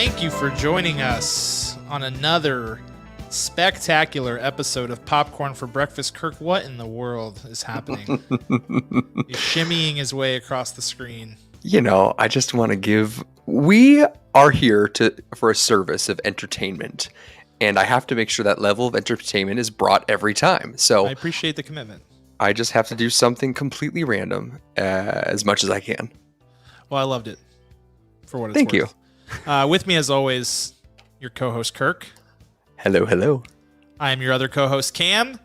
Thank you for joining us on another spectacular episode of Popcorn for Breakfast. Kirk, what in the world is happening? He's shimmying his way across the screen. You know, I just want to give... We are here for a service of entertainment, and I have to make sure that level of entertainment is brought every time. So I appreciate the commitment. I just have to do something completely random as much as I can. Well, I loved it for what it's Thank worth. With me, as always, your co-host, Kirk. Hello, hello. I am your other co-host, Cam.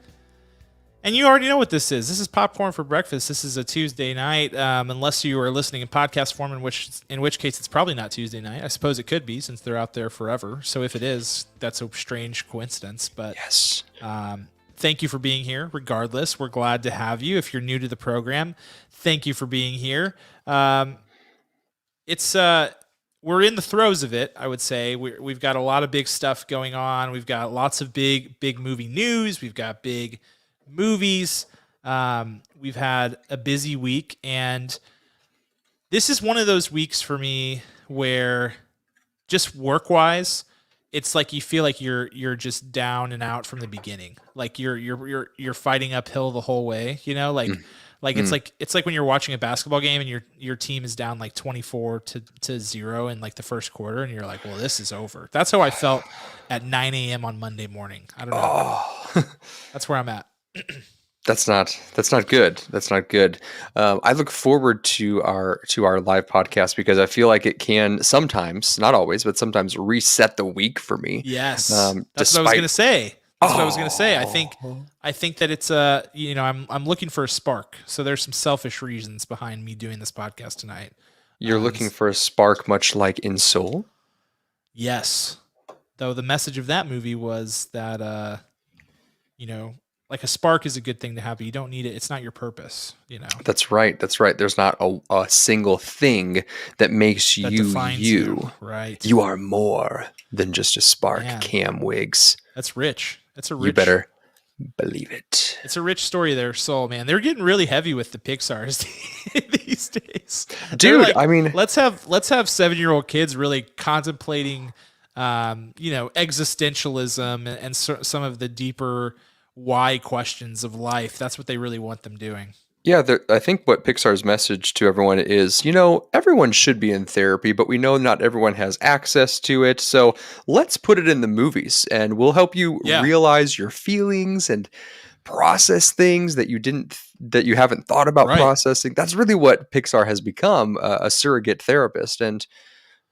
And you already know what this is. This is Popcorn for Breakfast. This is a Tuesday night, unless you are listening in podcast form, in which case it's probably not Tuesday night. I suppose it could be, since they're out there forever. So if it is, that's a strange coincidence. But yes. Thank you for being here. Regardless, we're glad to have you. If you're new to the program, thank you for being here. We're in the throes of it, I would say. We've got a lot of big stuff going on. We've got lots of big movie news. We've got big movies. We've had a busy week, and this is one of those weeks for me where, just work-wise, it's like you feel like you're just down and out from the beginning. Like you're fighting uphill the whole way, you know, it's like when you're watching a basketball game and your team is down like 24-0 in like the first quarter, and you're like, well, this is over. That's how I felt at 9 a.m. on Monday morning. I don't know. Oh. That's where I'm at. That's not good. That's not good. I look forward to our live podcast because I feel like it can sometimes, not always, but sometimes reset the week for me. Yes. That's what I was going to say. That's what I was going to say. I think that it's I'm looking for a spark. So there's some selfish reasons behind me doing this podcast tonight. You're looking for a spark, much like in Soul? Yes. Though the message of that movie was that, like a spark is a good thing to have, but you don't need it. It's not your purpose, you know? That's right. There's not a single thing that makes that you defines you. Right. You are more than just a spark, Man. Cam Wiggs. That's rich. That's a rich. You better believe it. It's a rich story there, Soul, man. They're getting really heavy with the Pixars these days. Dude, like, I mean, let's have 7-year-old kids really contemplating, existentialism and some of the deeper why questions of life. That's what they really want them doing. Yeah, I think what Pixar's message to everyone is, everyone should be in therapy, but we know not everyone has access to it. So let's put it in the movies, and we'll help you realize your feelings and process things that you haven't thought about processing. That's really what Pixar has become, a surrogate therapist. And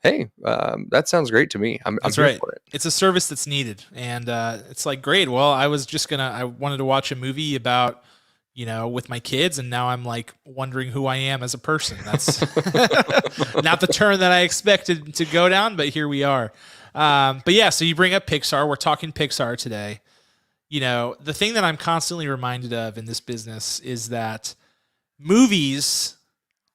hey, that sounds great to me. I'm here for it. It's a service that's needed, and it's like, great. Well, I wanted to watch a movie about, with my kids, and now I'm like wondering who I am as a person. That's not the turn that I expected to go down, but here we are. But yeah, so you bring up Pixar. We're talking Pixar today. The thing that I'm constantly reminded of in this business is that movies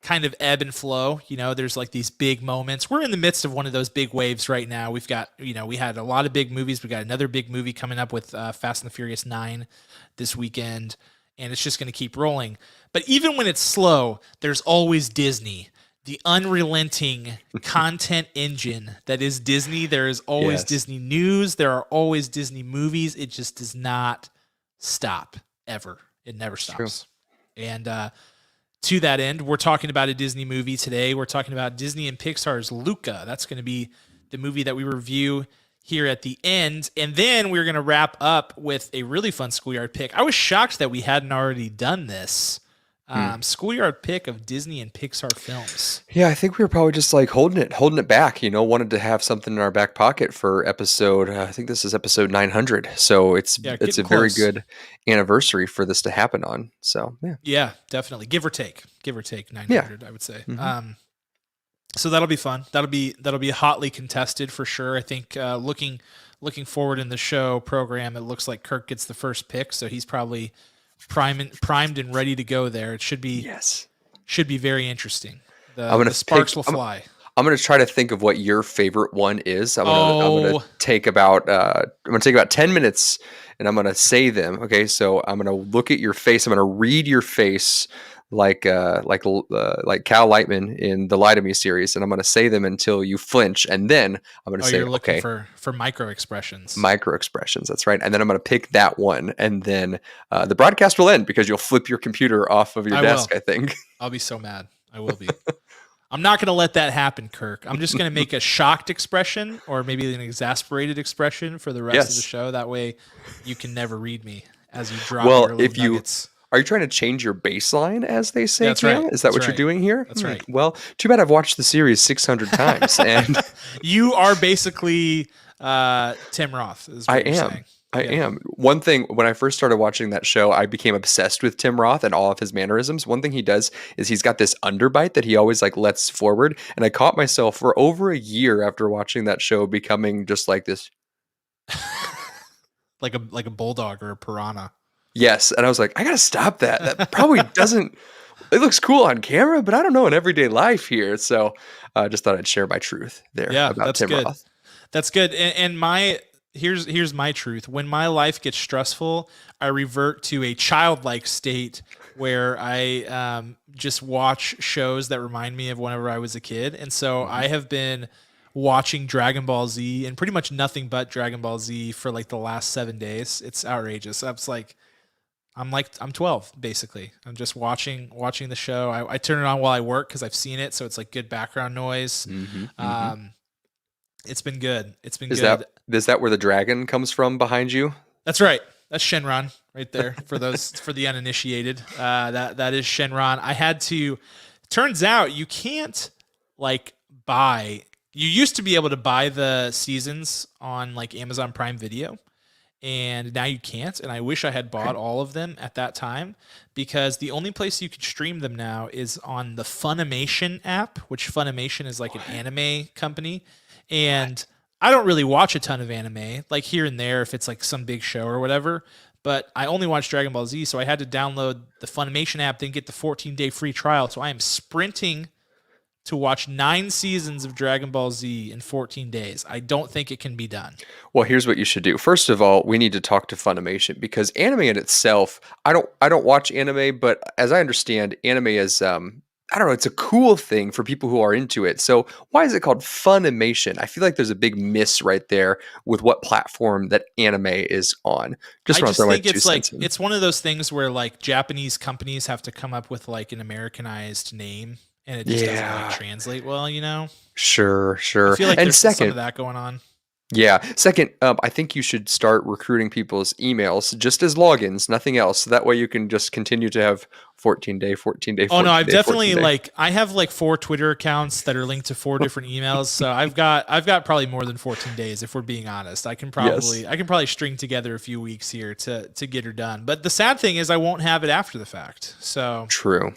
kind of ebb and flow. There's like these big moments. We're in the midst of one of those big waves right now. We've got, we had a lot of big movies. We got another big movie coming up with Fast and the Furious 9 this weekend, and it's just going to keep rolling. But even when it's slow, there's always Disney, the unrelenting content engine that is Disney. There is always Disney news. There are always Disney movies. It just does not stop ever. It never stops. True. And to that end, we're talking about a Disney movie today. We're talking about Disney and Pixar's Luca. That's going to be the movie that we review here at the end. And then we're going to wrap up with a really fun Schoolyard pick. I was shocked that we hadn't already done this. Schoolyard pick of Disney and Pixar films. Yeah, I think we were probably just like holding it back, wanted to have something in our back pocket for episode, I think this is episode 900. So it's a very good anniversary for this to happen on. So yeah, definitely. Give or take 900, I would say. Mm-hmm. So that'll be fun. That'll be hotly contested for sure. I think looking forward in the show program, it looks like Kirk gets the first pick, so he's probably primed and ready to go there. It should be very interesting. The sparks will fly. I'm going to try to think of what your favorite one is. I'm going to take about 10 minutes, and I'm going to say them. Okay, so I'm going to look at your face. I'm going to read your face like Cal Lightman in the Lie to Me series, and I'm going to say them until you flinch, and then I'm going to say, you're looking okay, for micro expressions. micro expressions. That's right. And then I'm going to pick that one, and then the broadcast will end because you'll flip your computer off of your desk. I think. I'll be so mad. I will be. I'm not going to let that happen, Kirk. I'm just going to make a shocked expression or maybe an exasperated expression for the rest of the show. That way you can never read me as you drop your little nuggets. Are you trying to change your baseline, as they say? That's right. Is that what you're doing here? That's right. Well, too bad I've watched the series 600 times. And you are basically Tim Roth. Is what you're saying. I am. One thing, when I first started watching that show, I became obsessed with Tim Roth and all of his mannerisms. One thing he does is he's got this underbite that he always like lets forward. And I caught myself for over a year after watching that show becoming just like this. like a bulldog or a piranha. Yes. And I was like, I got to stop that. That probably doesn't, it looks cool on camera, but I don't know in everyday life here. So I just thought I'd share my truth there about Tim Roth. That's good. And here's my truth. When my life gets stressful, I revert to a childlike state where I just watch shows that remind me of whenever I was a kid. And so I have been watching Dragon Ball Z and pretty much nothing but Dragon Ball Z for like the last 7 days. It's outrageous. I'm 12 basically. I'm just watching the show. I turn it on while I work because I've seen it, so it's like good background noise. It's been good. It's been good. Is that where the dragon comes from behind you? That's right. That's Shenron right there for the uninitiated. That is Shenron. I had to. Turns out you can't like buy. You used to be able to buy the seasons on like Amazon Prime Video, and now you can't. And I wish I had bought all of them at that time because the only place you can stream them now is on the Funimation app, which Funimation is like an anime company. And I don't really watch a ton of anime, like here and there if it's like some big show or whatever, but I only watch Dragon Ball Z, so I had to download the Funimation app, then get the 14-day free trial. So I am sprinting to watch 9 seasons of Dragon Ball Z in 14 days. I don't think it can be done. Well, here's what you should do. First of all, we need to talk to Funimation because anime in itself, I don't watch anime, but as I understand, anime is I don't know, it's a cool thing for people who are into it. So why is it called Funimation? I feel like there's a big miss right there with what platform that anime is on. I just think it's like it's one of those things where like Japanese companies have to come up with like an Americanized name and it just doesn't like translate well, you know? Sure. I feel like there's some of that going on. Yeah. Second, I think you should start recruiting people's emails just as logins, nothing else. So that way you can just continue to have 14-day. Oh no, I've definitely I have like 4 Twitter accounts that are linked to 4 different emails. So I've got probably more than 14 days if we're being honest. I can probably string together a few weeks here to get her done. But the sad thing is I won't have it after the fact. So true.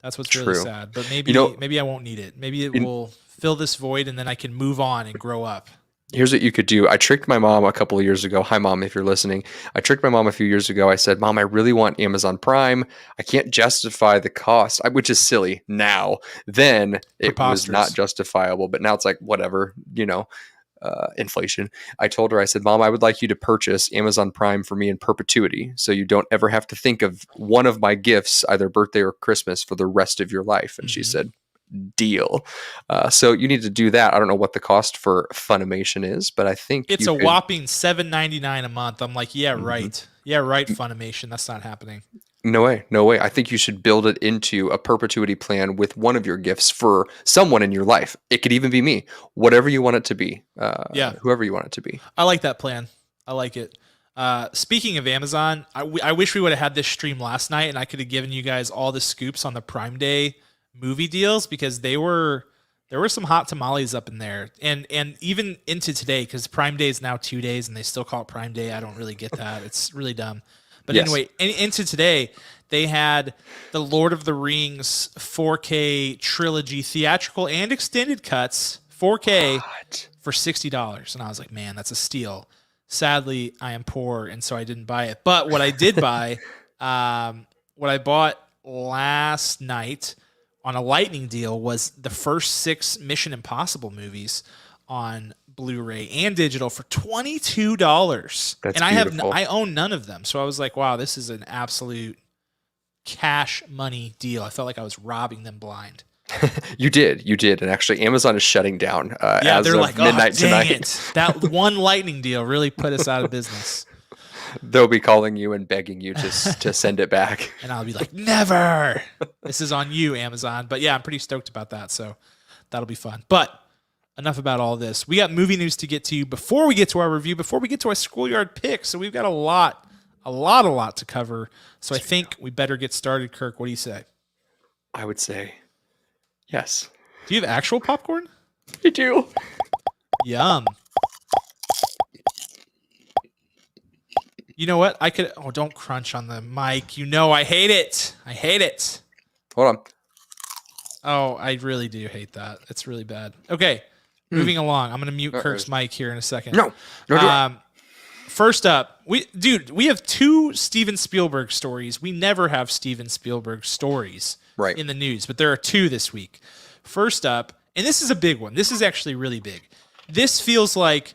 That's what's really sad. But maybe I won't need it. Maybe it will fill this void and then I can move on and grow up. Here's what you could do. I tricked my mom a couple of years ago. Hi, Mom, if you're listening. I tricked my mom a few years ago. I said, Mom, I really want Amazon Prime. I can't justify the cost, which is silly now. Then it was not justifiable, but now it's like, whatever, inflation. I told her, I said, Mom, I would like you to purchase Amazon Prime for me in perpetuity so you don't ever have to think of one of my gifts, either birthday or Christmas, for the rest of your life. And she said, deal. So you need to do that. I don't know what the cost for Funimation is, but I think it's a whopping $7.99 a month. I'm like, yeah, right. Yeah, right. Funimation. That's not happening. No way. I think you should build it into a perpetuity plan with one of your gifts for someone in your life. It could even be me, whatever you want it to be. Whoever you want it to be. I like that plan. I like it. Speaking of Amazon, I wish we would have had this stream last night and I could have given you guys all the scoops on the Prime Day movie deals because there were some hot tamales up in there and even into today because Prime Day is now 2 days and they still call it Prime Day. I don't really get that. It's really dumb. But anyway, into today they had the Lord of the Rings 4K trilogy theatrical and extended cuts 4K for $60 and I was like, man, that's a steal. Sadly, I am poor and so I didn't buy it. But what I did buy, what I bought last night on a lightning deal was the first 6 Mission Impossible movies on Blu-ray and digital for $22. That's and beautiful. I own none of them. So I was like, wow, this is an absolute cash money deal. I felt like I was robbing them blind. You did, and actually, Amazon is shutting down as they're of like, midnight dang tonight. it. That one lightning deal really put us out of business. They'll be calling you and begging you to send it back. And I'll be like, never. This is on you, Amazon. But yeah, I'm pretty stoked about that. So that'll be fun. But enough about all this. We got movie news to get to before we get to our review, before we get to our schoolyard picks. So we've got a lot to cover. So I think we better get started. Kirk, what do you say? I would say yes. Do you have actual popcorn? I do. Yum. You know what? I could. Oh, don't crunch on the mic. You know I hate it. I hate it. Hold on. Oh, I really do hate that. It's really bad. Okay, moving along. I'm gonna mute Kirk's mic here in a second. No. First up, we have 2 Steven Spielberg stories. We never have Steven Spielberg stories in the news, but there are 2 this week. First up, and this is a big one. This is actually really big. This feels like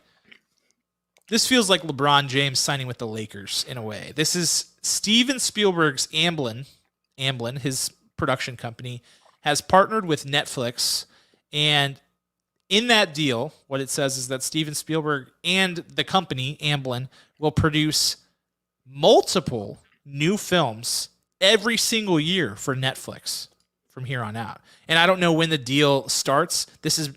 LeBron James signing with the Lakers in a way. This is Steven Spielberg's Amblin, his production company, has partnered with Netflix, and in that deal, what it says is that Steven Spielberg and the company, Amblin, will produce multiple new films every single year for Netflix from here on out. And I don't know when the deal starts. This is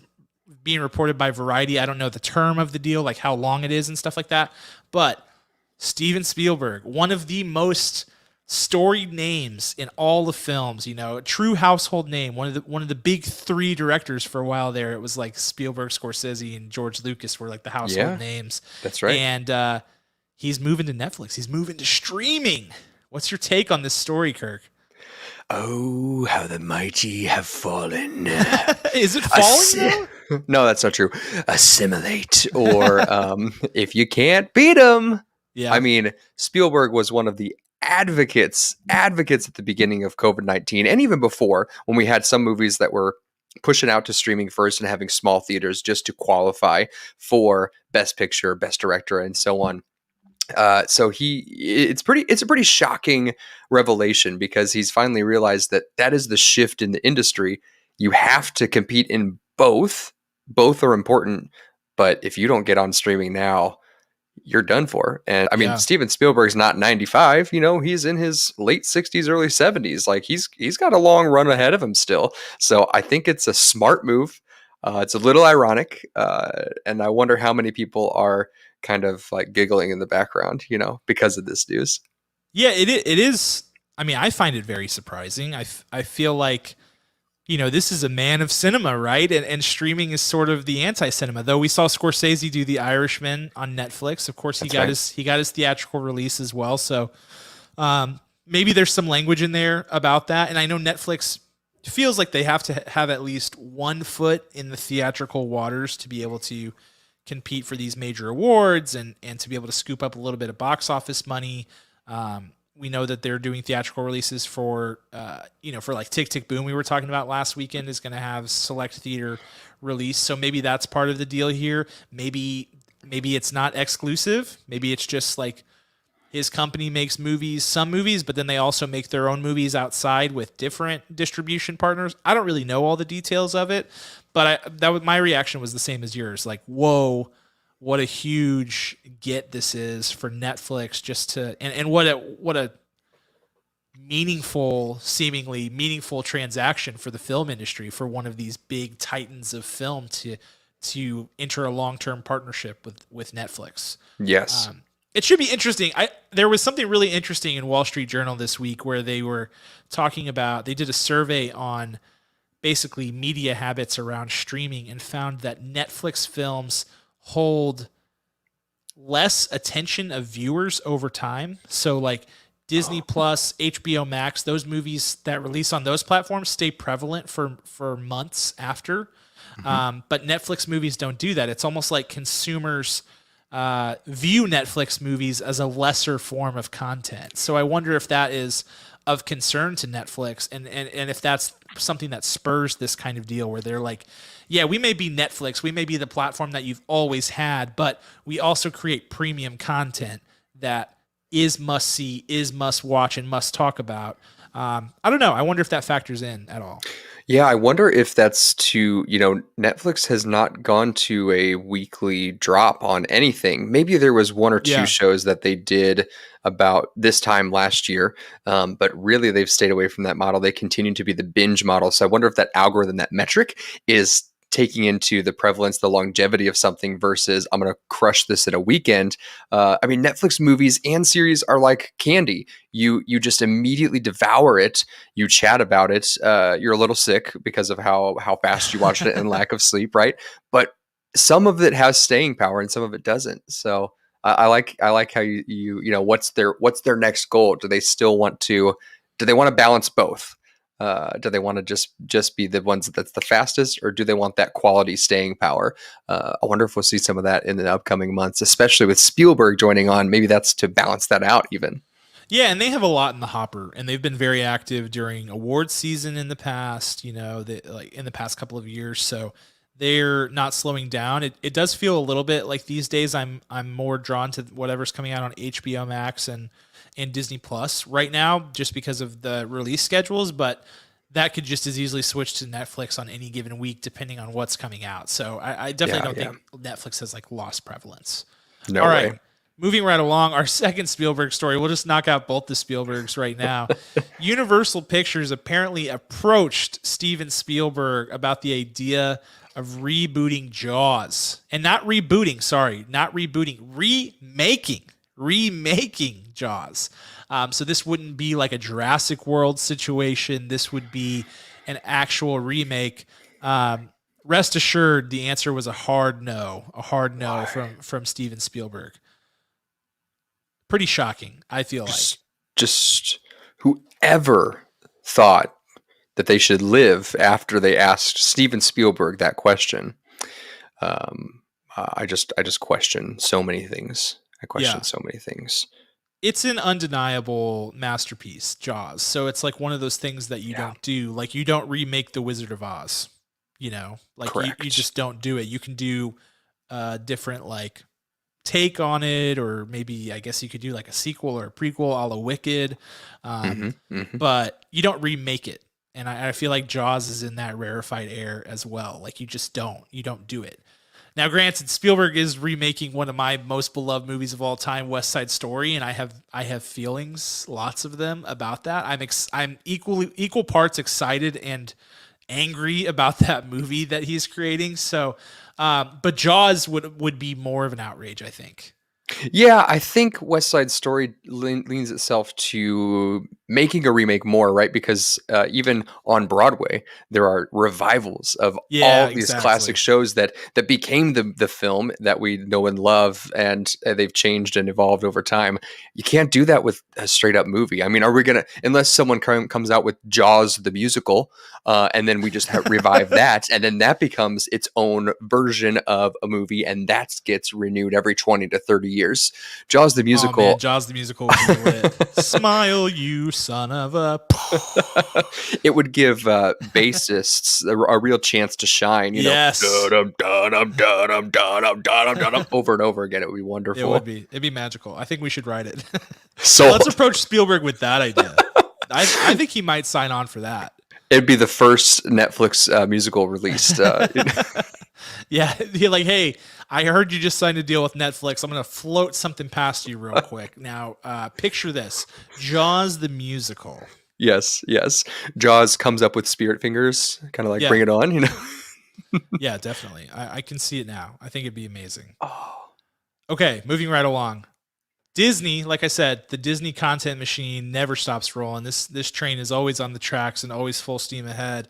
being reported by Variety. I don't know the term of the deal, like how long it is and stuff like that. But Steven Spielberg, one of the most storied names in all the films, a true household name, one of the big 3 directors for a while there. It was like Spielberg, Scorsese, and George Lucas were like the household names. That's right. And he's moving to Netflix. He's moving to streaming. What's your take on this story, Kirk? Oh, how the mighty have fallen. Is it falling though? No, that's not true. Assimilate, or if you can't beat them. Yeah. I mean, Spielberg was one of the advocates at the beginning of COVID-19, and even before, when we had some movies that were pushing out to streaming first and having small theaters just to qualify for Best Picture, Best Director, and so on. So it's a pretty shocking revelation, because he's finally realized that is the shift in the industry. You have to compete in both. Both are important, but if you don't get on streaming now, you're done for. And I mean, Steven Spielberg's not 95, he's in his late 60s, early 70s. Like he's got a long run ahead of him still. So I think it's a smart move. It's a little ironic. And I wonder how many people are kind of like giggling in the background, because of this news. Yeah, it is. I mean, I find it very surprising. I feel like, this is a man of cinema, right? And streaming is sort of the anti-cinema. Though we saw Scorsese do The Irishman on Netflix. Of course, he got his theatrical release as well. So maybe there's some language in there about that. And I know Netflix feels like they have to have at least one foot in the theatrical waters to be able to compete for these major awards and to be able to scoop up a little bit of box office money. We know that they're doing theatrical releases for like Tick, Tick, Boom we were talking about last weekend is going to have select theater release. So maybe that's part of the deal here. Maybe it's not exclusive. Maybe it's just like his company makes some movies, but then they also make their own movies outside with different distribution partners. I don't really know all the details of it, but my reaction was the same as yours. Like, whoa, what a huge get this is for Netflix, and what a seemingly meaningful transaction for the film industry, for one of these big titans of film to enter a long-term partnership with Netflix. Yes. It should be interesting. There was something really interesting in Wall Street Journal this week where they were talking about, they did a survey on basically media habits around streaming and found that Netflix films hold less attention of viewers over time. So like Disney Plus, HBO Max, those movies that release on those platforms stay prevalent for months after. Mm-hmm. But Netflix movies don't do that. It's almost like consumers view Netflix movies as a lesser form of content. So I wonder if that is of concern to Netflix and if that's something that spurs this kind of deal where they're like, yeah, we may be Netflix, we may be the platform that you've always had, but we also create premium content that is must see, is must watch, and must talk about. I don't know. I wonder if that factors in at all. Yeah, I wonder if that's to, Netflix has not gone to a weekly drop on anything. Maybe there was one or two Yeah. shows that they did about this time last year, but really they've stayed away from that model. They continue to be the binge model. So I wonder if that algorithm, that metric, is taking into the prevalence, the longevity of something versus I'm going to crush this in a weekend. I mean, Netflix movies and series are like candy. You just immediately devour it. You chat about it. You're a little sick because of how fast you watched it and lack of sleep, right? But some of it has staying power and some of it doesn't. So I like how what's their next goal? Do they still want to? Do they want to balance both? Do they want to just be the ones that's the fastest, or do they want that quality staying power? I wonder if we'll see some of that in the upcoming months, especially with Spielberg joining on. Maybe that's to balance that out even. Yeah, and they have a lot in the hopper, and they've been very active during award season in the past. Like in the past couple of years, so they're not slowing down. It does feel a little bit like these days I'm more drawn to whatever's coming out on HBO Max and Disney Plus right now, just because of the release schedules. But that could just as easily switch to Netflix on any given week, depending on what's coming out. So I definitely don't think Netflix has like lost prevalence. No All way. right. Moving right along, our second Spielberg story. We'll just knock out both the Spielbergs right now. Universal Pictures apparently approached Steven Spielberg about the idea of rebooting Jaws. And not rebooting, remaking Jaws. So this wouldn't be like a Jurassic World situation. This would be an actual remake. Rest assured, the answer was a hard no from Steven Spielberg. Pretty shocking, I feel like. Just whoever thought that they should live after they asked Steven Spielberg that question. I just question so many things. So many things. It's an undeniable masterpiece, Jaws. So it's like one of those things that you don't do. Like you don't remake The Wizard of Oz. Like you just don't do it. You can do different like take on it, or maybe I guess you could do like a sequel or a prequel a la Wicked, but you don't remake it. And I feel like Jaws is in that rarefied air as well. Like you don't do it. Now, granted, Spielberg is remaking one of my most beloved movies of all time, West Side Story, and I have feelings, lots of them, about that. I'm equal parts excited and angry about that movie that he's creating. So, but Jaws would be more of an outrage, I think. Yeah, I think West Side Story leans itself to making a remake more, right? Because even on Broadway, there are revivals of all these classic shows that became the film that we know and love, and they've changed and evolved over time. You can't do that with a straight up movie. I mean, are we gonna, unless someone comes out with Jaws the musical, and then we just revive that, and then that becomes its own version of a movie, and that gets renewed every 20 to 30 years. Jaws the musical. Oh, man, Jaws the musical would be lit. Smile, you son of a. It would give bassists a real chance to shine. Yes. Over and over again. It would be wonderful. It would be. It'd be magical. I think we should write it. So let's approach Spielberg with that idea. I think he might sign on for that. It'd be the first Netflix musical released. Yeah, you're like, hey, I heard you just signed a deal with Netflix. I'm going to float something past you real quick. Now, picture this. Jaws the musical. Yes. Jaws comes up with spirit fingers, kind of like bring it on, Yeah, definitely. I can see it now. I think it'd be amazing. Okay, moving right along. Disney, like I said, the Disney content machine never stops rolling. This train is always on the tracks and always full steam ahead.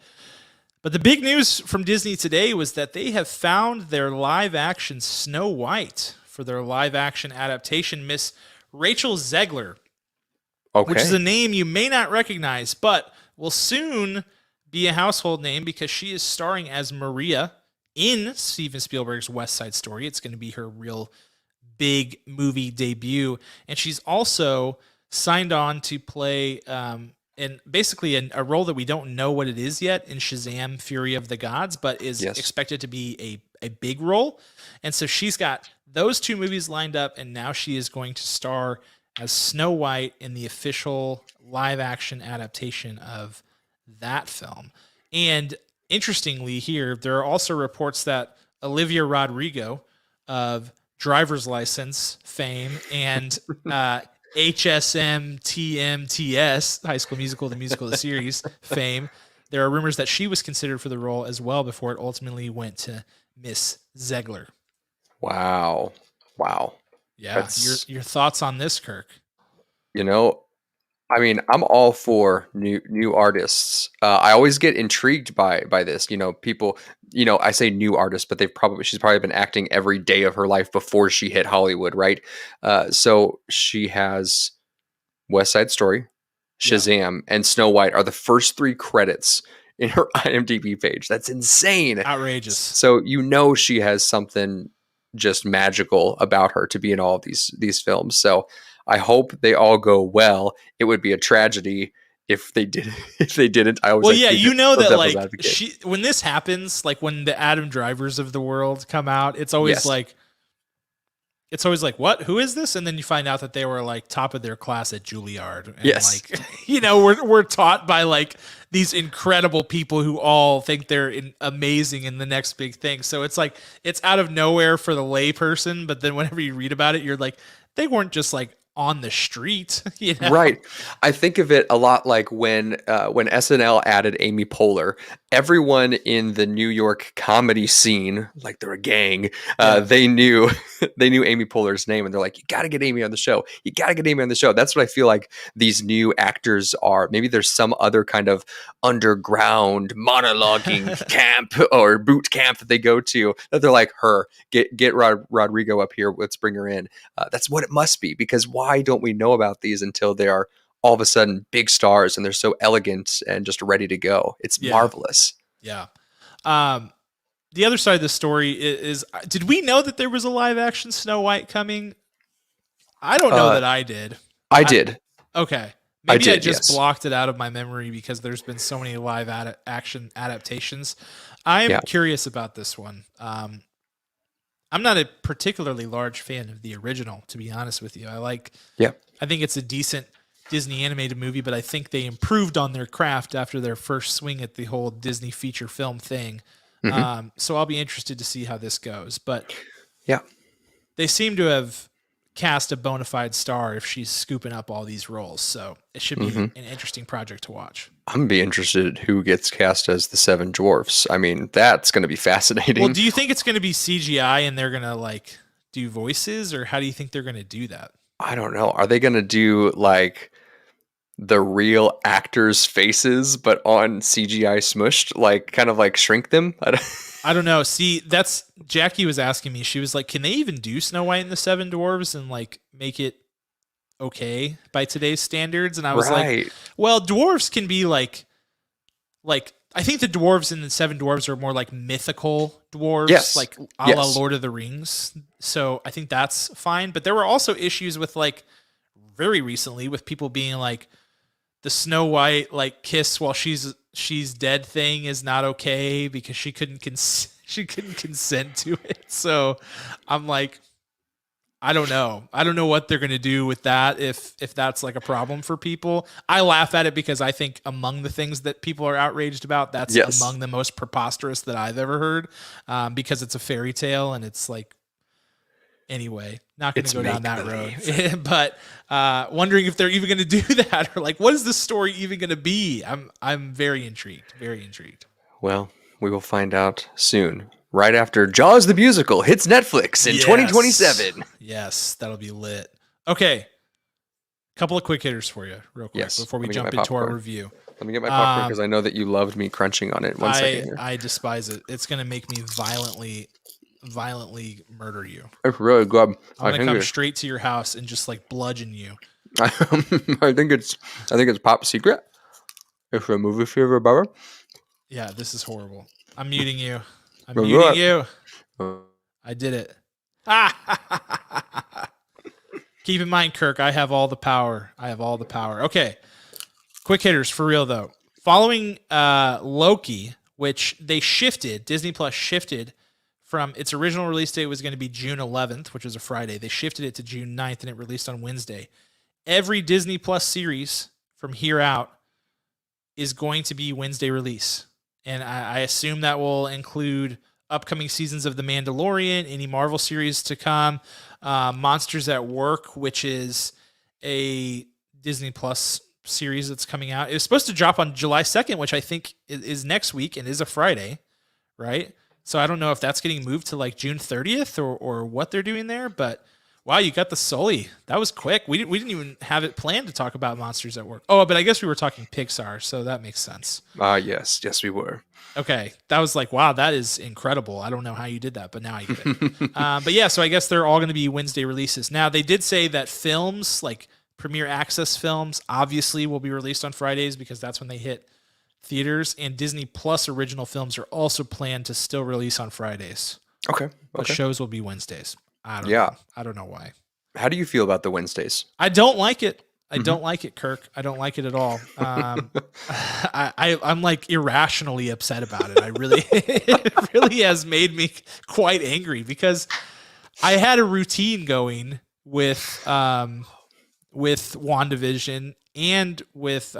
But the big news from Disney today was that they have found their live-action Snow White for their live-action adaptation, Miss Rachel Zegler, which is a name you may not recognize, but will soon be a household name because she is starring as Maria in Steven Spielberg's West Side Story. It's going to be her real big movie debut, and she's also signed on to play and basically a role that we don't know what it is yet in Shazam! Fury of the Gods, but is expected to be a big role. And so she's got those two movies lined up, and now she is going to star as Snow White in the official live action adaptation of that film. And interestingly, here, there are also reports that Olivia Rodrigo of Driver's License fame and HSM TMTS, High School Musical, the musical, the series fame, there are rumors that she was considered for the role as well before it ultimately went to Miss Zegler. Wow. Yeah. Your thoughts on this, Kirk? You know, I mean, I'm all for new artists. I always get intrigued by this. You know, people. You know, I say new artists, but she's probably been acting every day of her life before she hit Hollywood, right? So she has West Side Story, Shazam, and Snow White are the first 3 credits in her IMDb page. That's insane. Outrageous. So you know she has something just magical about her to be in all of these films. So I hope they all go well. It would be a tragedy if they didn't. I always you know that like when this happens, like when the Adam Drivers of the world come out, it's always like what? Who is this? And then you find out that they were like top of their class at Juilliard. And like, you know, we're taught by like these incredible people who all think they're amazing in the next big thing. So it's like it's out of nowhere for the lay person, but then whenever you read about it, you're like, they weren't just like on the street, you know? Right. I think of it a lot like when SNL added Amy Poehler, everyone in the New York comedy scene, like they're a gang, they knew Amy Poehler's name, and they're like, you got to get Amy on the show. You got to get Amy on the show. That's what I feel like these new actors are. Maybe there's some other kind of underground monologuing camp or boot camp that they go to that they're like, get Rodrigo up here. Let's bring her in. That's what it must be, because why don't we know about these until they are all of a sudden big stars and they're so elegant and just ready to go? It's marvelous. Yeah. The other side of the story is, did we know that there was a live action Snow White coming? I don't know that I did. I did. Okay. Maybe I just blocked it out of my memory because there's been so many live action adaptations. I'm curious about this one. I'm not a particularly large fan of the original, to be honest with you. I think it's a decent Disney animated movie, but I think they improved on their craft after their first swing at the whole Disney feature film thing. Mm-hmm. So I'll be interested to see how this goes. But they seem to have cast a bona fide star if she's scooping up all these roles. So it should be an interesting project to watch. I'm going to be interested who gets cast as the 7 dwarfs. I mean, that's going to be fascinating. Well, do you think it's going to be CGI and they're going to like do voices, or how do you think they're going to do that? I don't know. Are they going to do like the real actors' faces, but on CGI smushed, like kind of like shrink them? I don't know. See, that's Jackie was asking me. She was like, "Can they even do Snow White and the 7 Dwarves and like make it okay by today's standards?" And I was like, "Well, dwarves can be like I think the dwarves in the 7 Dwarves are more like mythical dwarves, like a la Lord of the Rings. So I think that's fine. But there were also issues with like very recently with people being like the Snow White like kiss while she's dead thing is not okay because she couldn't consent to it. So I'm like, I don't know. I don't know what they're going to do with that if that's like a problem for people. I laugh at it because I think among the things that people are outraged about, that's among the most preposterous that I've ever heard, because it's a fairy tale and it's like, anyway, not going to go down that road. But wondering if they're even going to do that, or like, what is the story even going to be? I'm very intrigued. Very intrigued. Well, we will find out soon. Right after Jaws the Musical hits Netflix in 2027. Yes, that'll be lit. Okay. Couple of quick hitters for you real quick before we jump into our review. Let me get my popcorn because I know that you loved me crunching on it. One second here. I despise it. It's going to make me violently murder you. It's really good. I'm going to come straight to your house and just like bludgeon you. I think it's Pop Secret. It's a movie favorite, Barbara. Yeah, this is horrible. I'm muting you. I'm muting you. I did it. Keep in mind, Kirk, I have all the power. Okay. Quick hitters for real, though. Following Loki, which Disney Plus shifted from its original release date was going to be June 11th, which was a Friday. They shifted it to June 9th, and it released on Wednesday. every Disney Plus series from here out is going to be Wednesday release. And I assume that will include upcoming seasons of The Mandalorian, any Marvel series to come, Monsters at Work, which is a Disney Plus series that's coming out. It was supposed to drop on July 2nd, which I think is next week and is a Friday, right? So I don't know if that's getting moved to like June 30th or what they're doing there, but wow, you got the Sully. That was quick. We didn't even have it planned to talk about Monsters at Work. Oh, but I guess we were talking Pixar, so that makes sense. Yes, we were. Okay, that was like, wow, that is incredible. I don't know how you did that, but now I get it. But yeah, so I guess they're all going to be Wednesday releases. Now, they did say that films, like Premier Access films, obviously will be released on Fridays because that's when they hit theaters, and Disney Plus original films are also planned to still release on Fridays. Okay. But shows will be Wednesdays. I don't know why. How do you feel about the Wednesdays? I don't like it. I don't like it, Kirk. I don't like it at all. I'm like irrationally upset about it. It really has made me quite angry because I had a routine going with WandaVision and with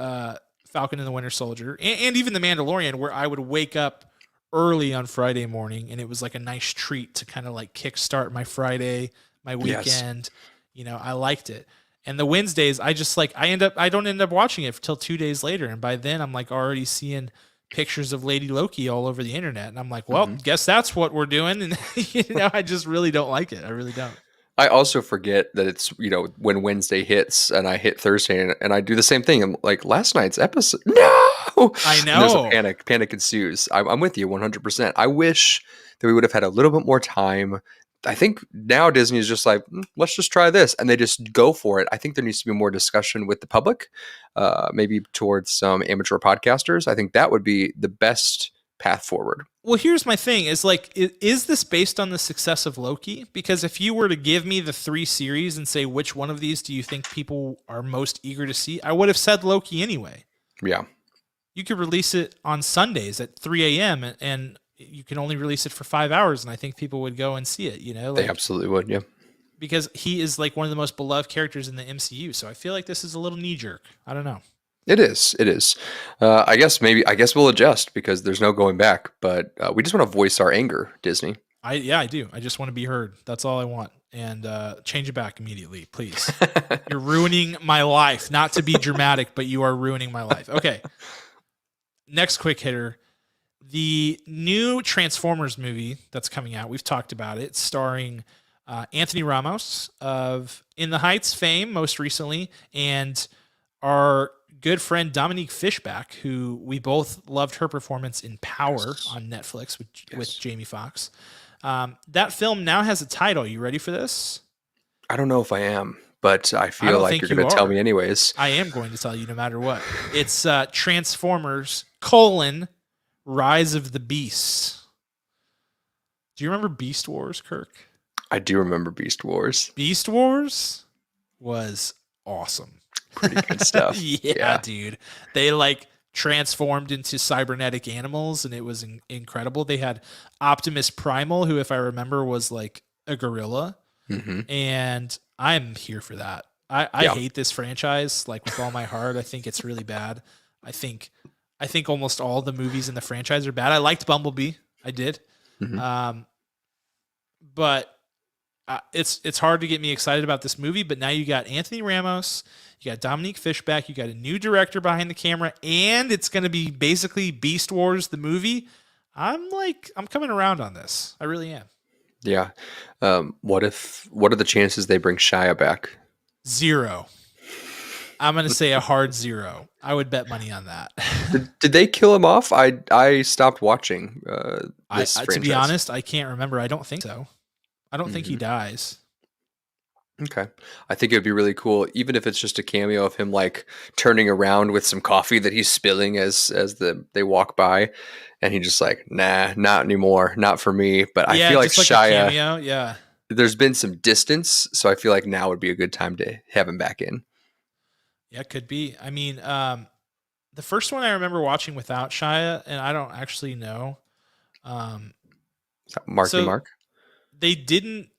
Falcon and the Winter Soldier and even The Mandalorian, where I would wake up early on Friday morning, and it was like a nice treat to kind of like kickstart my Friday, my weekend. Yes. I liked it. And the Wednesdays, I don't end up watching it till 2 days later, and by then I'm like already seeing pictures of Lady Loki all over the internet, and I'm like, well, guess that's what we're doing, and I just really don't like it. I really don't. I also forget that it's, when Wednesday hits and I hit Thursday and I do the same thing. I'm like, last night's episode. No, I know. And there's a panic ensues. I'm with you 100%. I wish that we would have had a little bit more time. I think now Disney is just like, let's just try this. And they just go for it. I think there needs to be more discussion with the public, maybe towards some amateur podcasters. I think that would be the best path forward. Well, here's my thing is like, is this based on the success of Loki? Because if you were to give me the 3 series and say, which one of these do you think people are most eager to see? I would have said Loki anyway. Yeah. You could release it on Sundays at 3 a.m. and you can only release it for 5 hours. And I think people would go and see it, They absolutely would. Yeah. Because he is like one of the most beloved characters in the MCU. So I feel like this is a little knee jerk. I don't know. It is. I guess we'll adjust because there's no going back, but we just want to voice our anger, Disney. I do. I just want to be heard. That's all I want. And change it back immediately, please. You're ruining my life. Not to be dramatic, but you are ruining my life. Okay. Next quick hitter. The new Transformers movie that's coming out, we've talked about it, starring Anthony Ramos of In the Heights fame most recently, and our good friend Dominique Fishback, who we both loved her performance in Power on Netflix with Jamie Foxx. That film now has a title. You ready for this? I don't know if I am, but I feel like you're going to tell me anyways. I am going to tell you no matter what. It's Transformers: Rise of the Beasts. Do you remember Beast Wars, Kirk? I do remember Beast Wars. Beast Wars was awesome. Pretty good stuff. yeah, dude. They like transformed into cybernetic animals, and it was incredible. They had Optimus Primal, who, if I remember, was like a gorilla. And I'm here for that. I hate this franchise like with all my heart. I think it's really bad. I think almost all the movies in the franchise are bad. I liked Bumblebee. I did. But it's hard to get me excited about this movie. But now you got Anthony Ramos, you got Dominique Fishback, you got a new director behind the camera, and it's going to be basically Beast Wars, the movie. I'm coming around on this. I really am. Yeah. What are the chances they bring Shia back? 0. I'm going to say a hard 0. I would bet money on that. Did they kill him off? I stopped watching this franchise. To be honest, I can't remember. I don't think so. I don't think he dies. Okay. I think it would be really cool, even if it's just a cameo of him like turning around with some coffee that he's spilling as they walk by, and he's just like, nah, not anymore, not for me. But I feel like Shia, cameo, yeah. There's been some distance, so I feel like now would be a good time to have him back in. Yeah, it could be. I mean, the first one I remember watching without Shia, and I don't actually know. Marky Mark? They didn't.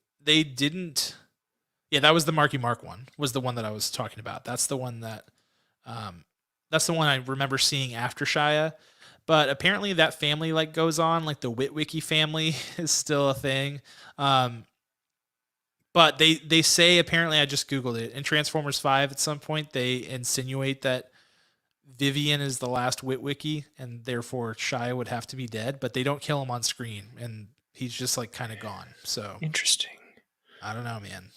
Yeah, that was the Marky Mark one. Was the one that I was talking about. That's the one I remember seeing after Shia. But apparently that family like goes on, like the Witwicky family is still a thing. Um, but they say apparently I just googled it in Transformers 5 at some point they insinuate that Vivian is the last Witwicky and therefore Shia would have to be dead, but they don't kill him on screen and he's just like kind of gone. So Interesting. I don't know, man.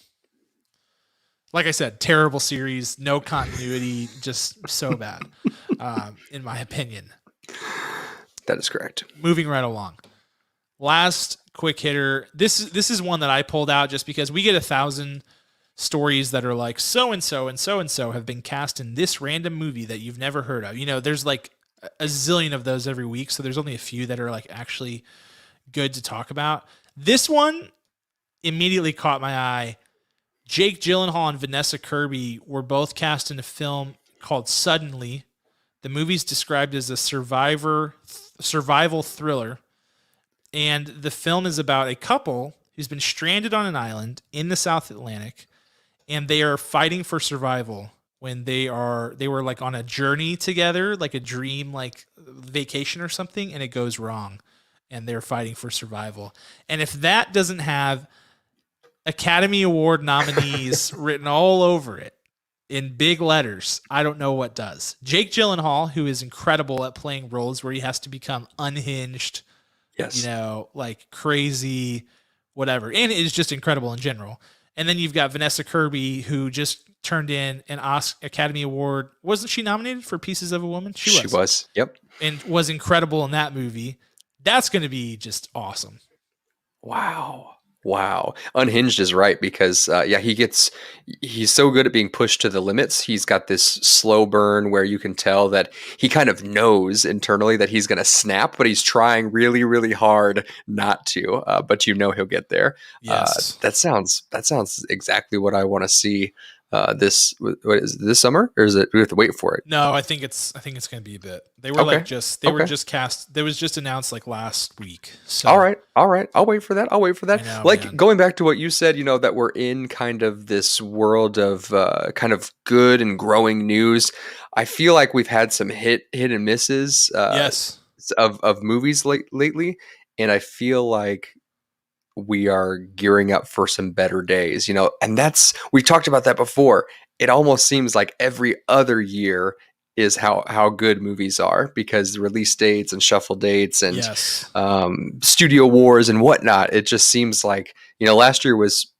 Like I said, terrible series, no continuity, just so bad, in my opinion. That is correct. Moving right along. Last quick hitter. This is one that I pulled out just because we get 1,000 stories that are like so and so and so and so have been cast in this random movie that you've never heard of. You know, there's like a zillion of those every week, so there's only a few that are like actually good to talk about. This one immediately caught my eye. Jake Gyllenhaal and Vanessa Kirby were both cast in a film called Suddenly. The movie's described as a survival thriller. And the film is about a couple who's been stranded on an island in the South Atlantic, and they are fighting for survival when they were like on a journey together, like a dream, like vacation or something, and it goes wrong, and they're fighting for survival. And if that doesn't have Academy Award nominees written all over it in big letters, I don't know what does. Jake Gyllenhaal, who is incredible at playing roles where he has to become unhinged, Yes. you know, like crazy, whatever. And it is just incredible in general. And then you've got Vanessa Kirby, who just turned in an Academy Award. Wasn't she nominated for Pieces of a Woman? She was. Yep. And was incredible in that movie. That's going to be just awesome. Wow. Unhinged is right because he's so good at being pushed to the limits. He's got this slow burn where you can tell that he kind of knows internally that he's going to snap, but he's trying really, really hard not to. But you know he'll get there. Yes. That sounds exactly what I want to see. What is it, this summer, or is it we have to wait for it? No, I think it's going to be a bit. They were were just cast. It was just announced like last week. So all right. I'll wait for that. Know, like man. Going back to what you said, you know, that we're in kind of this world of kind of good and growing news. I feel like we've had some hit and misses. Yes. Of movies lately, and I feel like we are gearing up for some better days, you know, and we talked about that before. It almost seems like every other year is how good movies are because the release dates and shuffle dates and Yes. Studio wars and whatnot. It just seems like, you know, last year was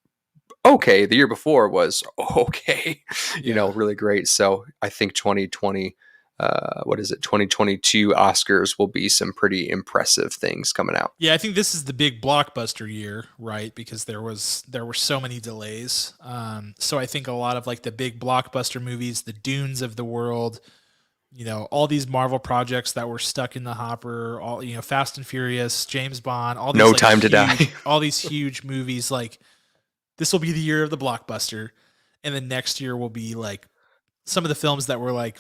okay. The year before was okay, you know, really great. So I think 2022 Oscars will be some pretty impressive things coming out. Yeah, I think this is the big blockbuster year, right? Because there were so many delays. So I think a lot of like the big blockbuster movies, the Dunes of the world, you know, all these Marvel projects that were stuck in the hopper, all, you know, Fast and Furious, James Bond, all these No Time to Die, all these huge movies. Like this will be the year of the blockbuster, and then next year will be like some of the films that were like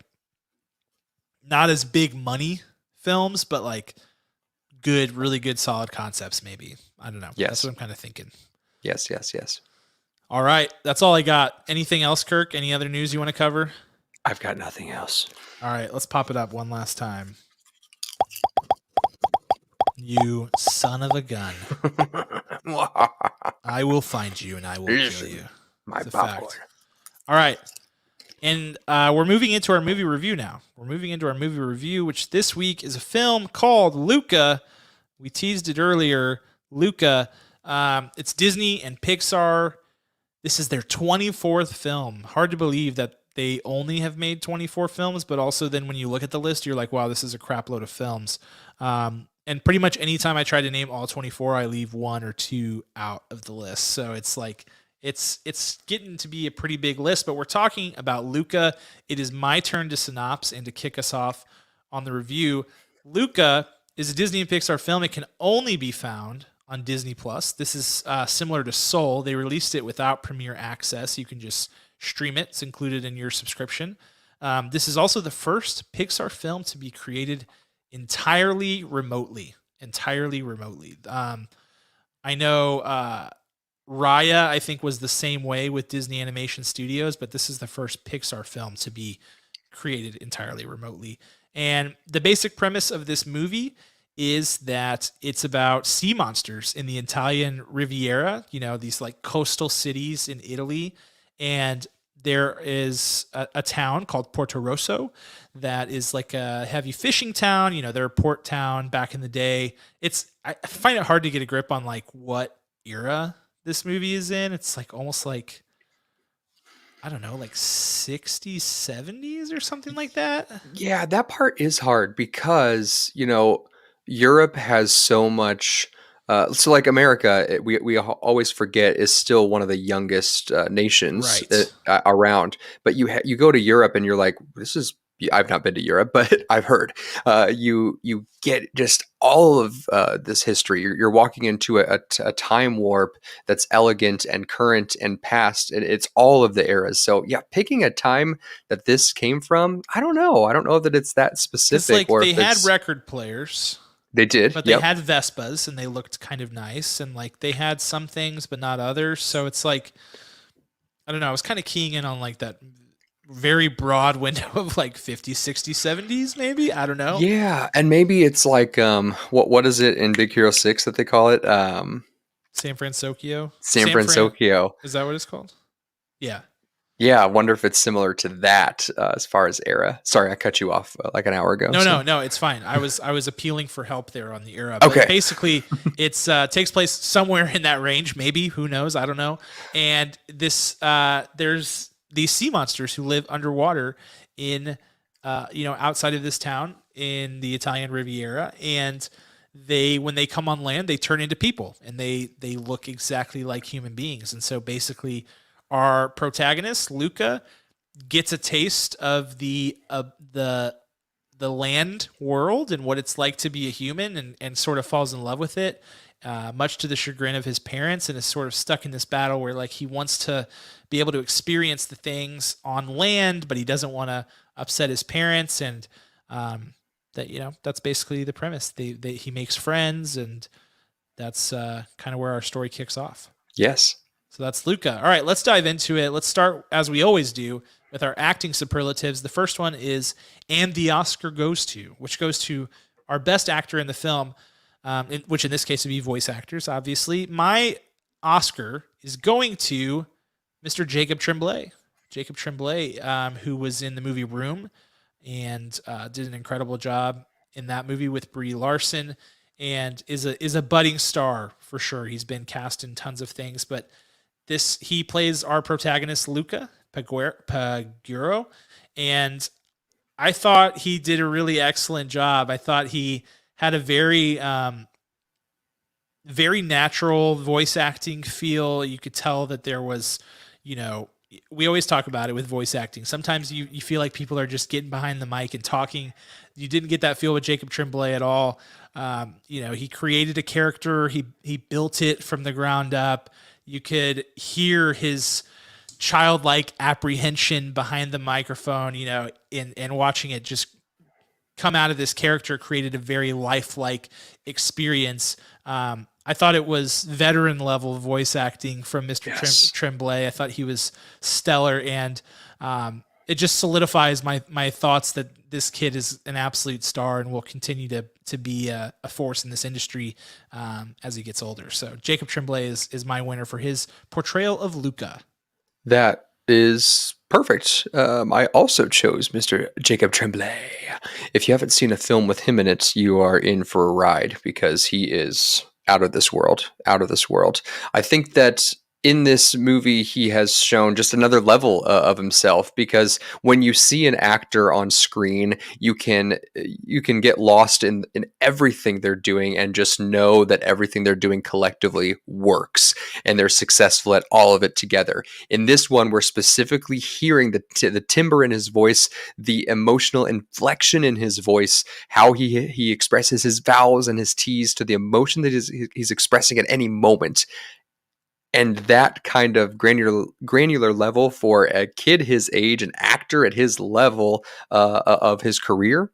not as big money films, but like good, really good, solid concepts. Maybe, I don't know. Yes. That's what I'm kind of thinking. Yes. All right, that's all I got. Anything else, Kirk? Any other news you want to cover? I've got nothing else. All right, let's pop it up one last time. You son of a gun. I will find you and I will kill you. My It's a popcorn. fact. All right. And we're moving into our movie review now. Which this week is a film called Luca. We teased it earlier. Luca. It's Disney and Pixar. This is their 24th film. Hard to believe that they only have made 24 films, but also then when you look at the list, you're like, wow, this is a crap load of films. And pretty much anytime I try to name all 24, I leave one or two out of the list. So it's like, it's getting to be a pretty big list, but we're talking about Luca. It is my turn to synopsis and to kick us off on the review. Luca is a Disney and Pixar film. It can only be found on Disney Plus. This is similar to Soul. They released it without Premiere Access. You can just stream it. It's included in your subscription. This is also the first Pixar film to be created entirely remotely. I know Raya, I think, was the same way with Disney Animation Studios, but this is the first Pixar film to be created entirely remotely. And the basic premise of this movie is that it's about sea monsters in the Italian Riviera, these like coastal cities in Italy. And there is a town called Porto Rosso that is like a heavy fishing town. They're a port town back in the day. I find it hard to get a grip on like what era this movie is in. It's like almost like, I don't know, like 60s, 70s or something like that. Yeah, that part is hard because, Europe has so much. So, like America, we always forget is still one of the youngest nations Right. around. But you go to Europe and you're like, this is. I've not been to Europe, but I've heard. You get just all of this history. You're walking into a time warp that's elegant and current and past, and it's all of the eras. So yeah, picking a time that this came from, I don't know. I don't know that it's that Because specific like or they if had it's record players, they did. but they Yep. had Vespas and they looked kind of nice, and like they had some things but not others. So it's like, I don't know. I was kind of keying in on like that very broad window of like 50s, 60s, 70s, maybe. I don't know. Yeah, and maybe it's like what is it in Big Hero 6 that they call it? San Francisco. San Francisco. Is that what it's called? Yeah. Yeah, I wonder if it's similar to that as far as era. Sorry, I cut you off like an hour ago. No, it's fine. I was appealing for help there on the era. But Okay. basically it's takes place somewhere in that range, maybe, who knows, I don't know. And this there's these sea monsters who live underwater in outside of this town in the Italian Riviera, and when they come on land, they turn into people, and they look exactly like human beings. And so basically our protagonist, Luca, gets a taste of the land world and what it's like to be a human, and sort of falls in love with it, much to the chagrin of his parents, and is sort of stuck in this battle where like he wants to be able to experience the things on land, but he doesn't want to upset his parents. And that's basically the premise. He makes friends, and that's kind of where our story kicks off. Yes. So that's Luca. All right, let's dive into it. Let's start, as we always do, with our acting superlatives. The first one is, and the Oscar goes to, which goes to our best actor in the film, which in this case would be voice actors, obviously. My Oscar is going to Mr. Jacob Tremblay. Jacob Tremblay, who was in the movie Room and did an incredible job in that movie with Brie Larson, and is a budding star for sure. He's been cast in tons of things, but he plays our protagonist, Luca Paguro, and I thought he did a really excellent job. I thought he had a very very natural voice acting feel. You could tell that there was, we always talk about it with voice acting. Sometimes you feel like people are just getting behind the mic and talking. You didn't get that feel with Jacob Tremblay at all. He created a character. He built it from the ground up. You could hear his childlike apprehension behind the microphone, and watching it just come out of this character created a very lifelike experience. I thought it was veteran level voice acting from Mr. Yes. Tremblay. I thought he was stellar, and it just solidifies my thoughts that this kid is an absolute star and will continue to be a force in this industry as he gets older. So Jacob Tremblay is my winner for his portrayal of Luca. That is perfect. I also chose Mr. Jacob Tremblay. If you haven't seen a film with him in it, you are in for a ride because he is out of this world. Out of this world. I think that in this movie, he has shown just another level of himself, because when you see an actor on screen, you can get lost in everything they're doing and just know that everything they're doing collectively works and they're successful at all of it together. In this one, we're specifically hearing the timbre in his voice, the emotional inflection in his voice, how he expresses his vowels and his T's to the emotion that he's expressing at any moment. And that kind of granular level for a kid his age, an actor at his level of his career,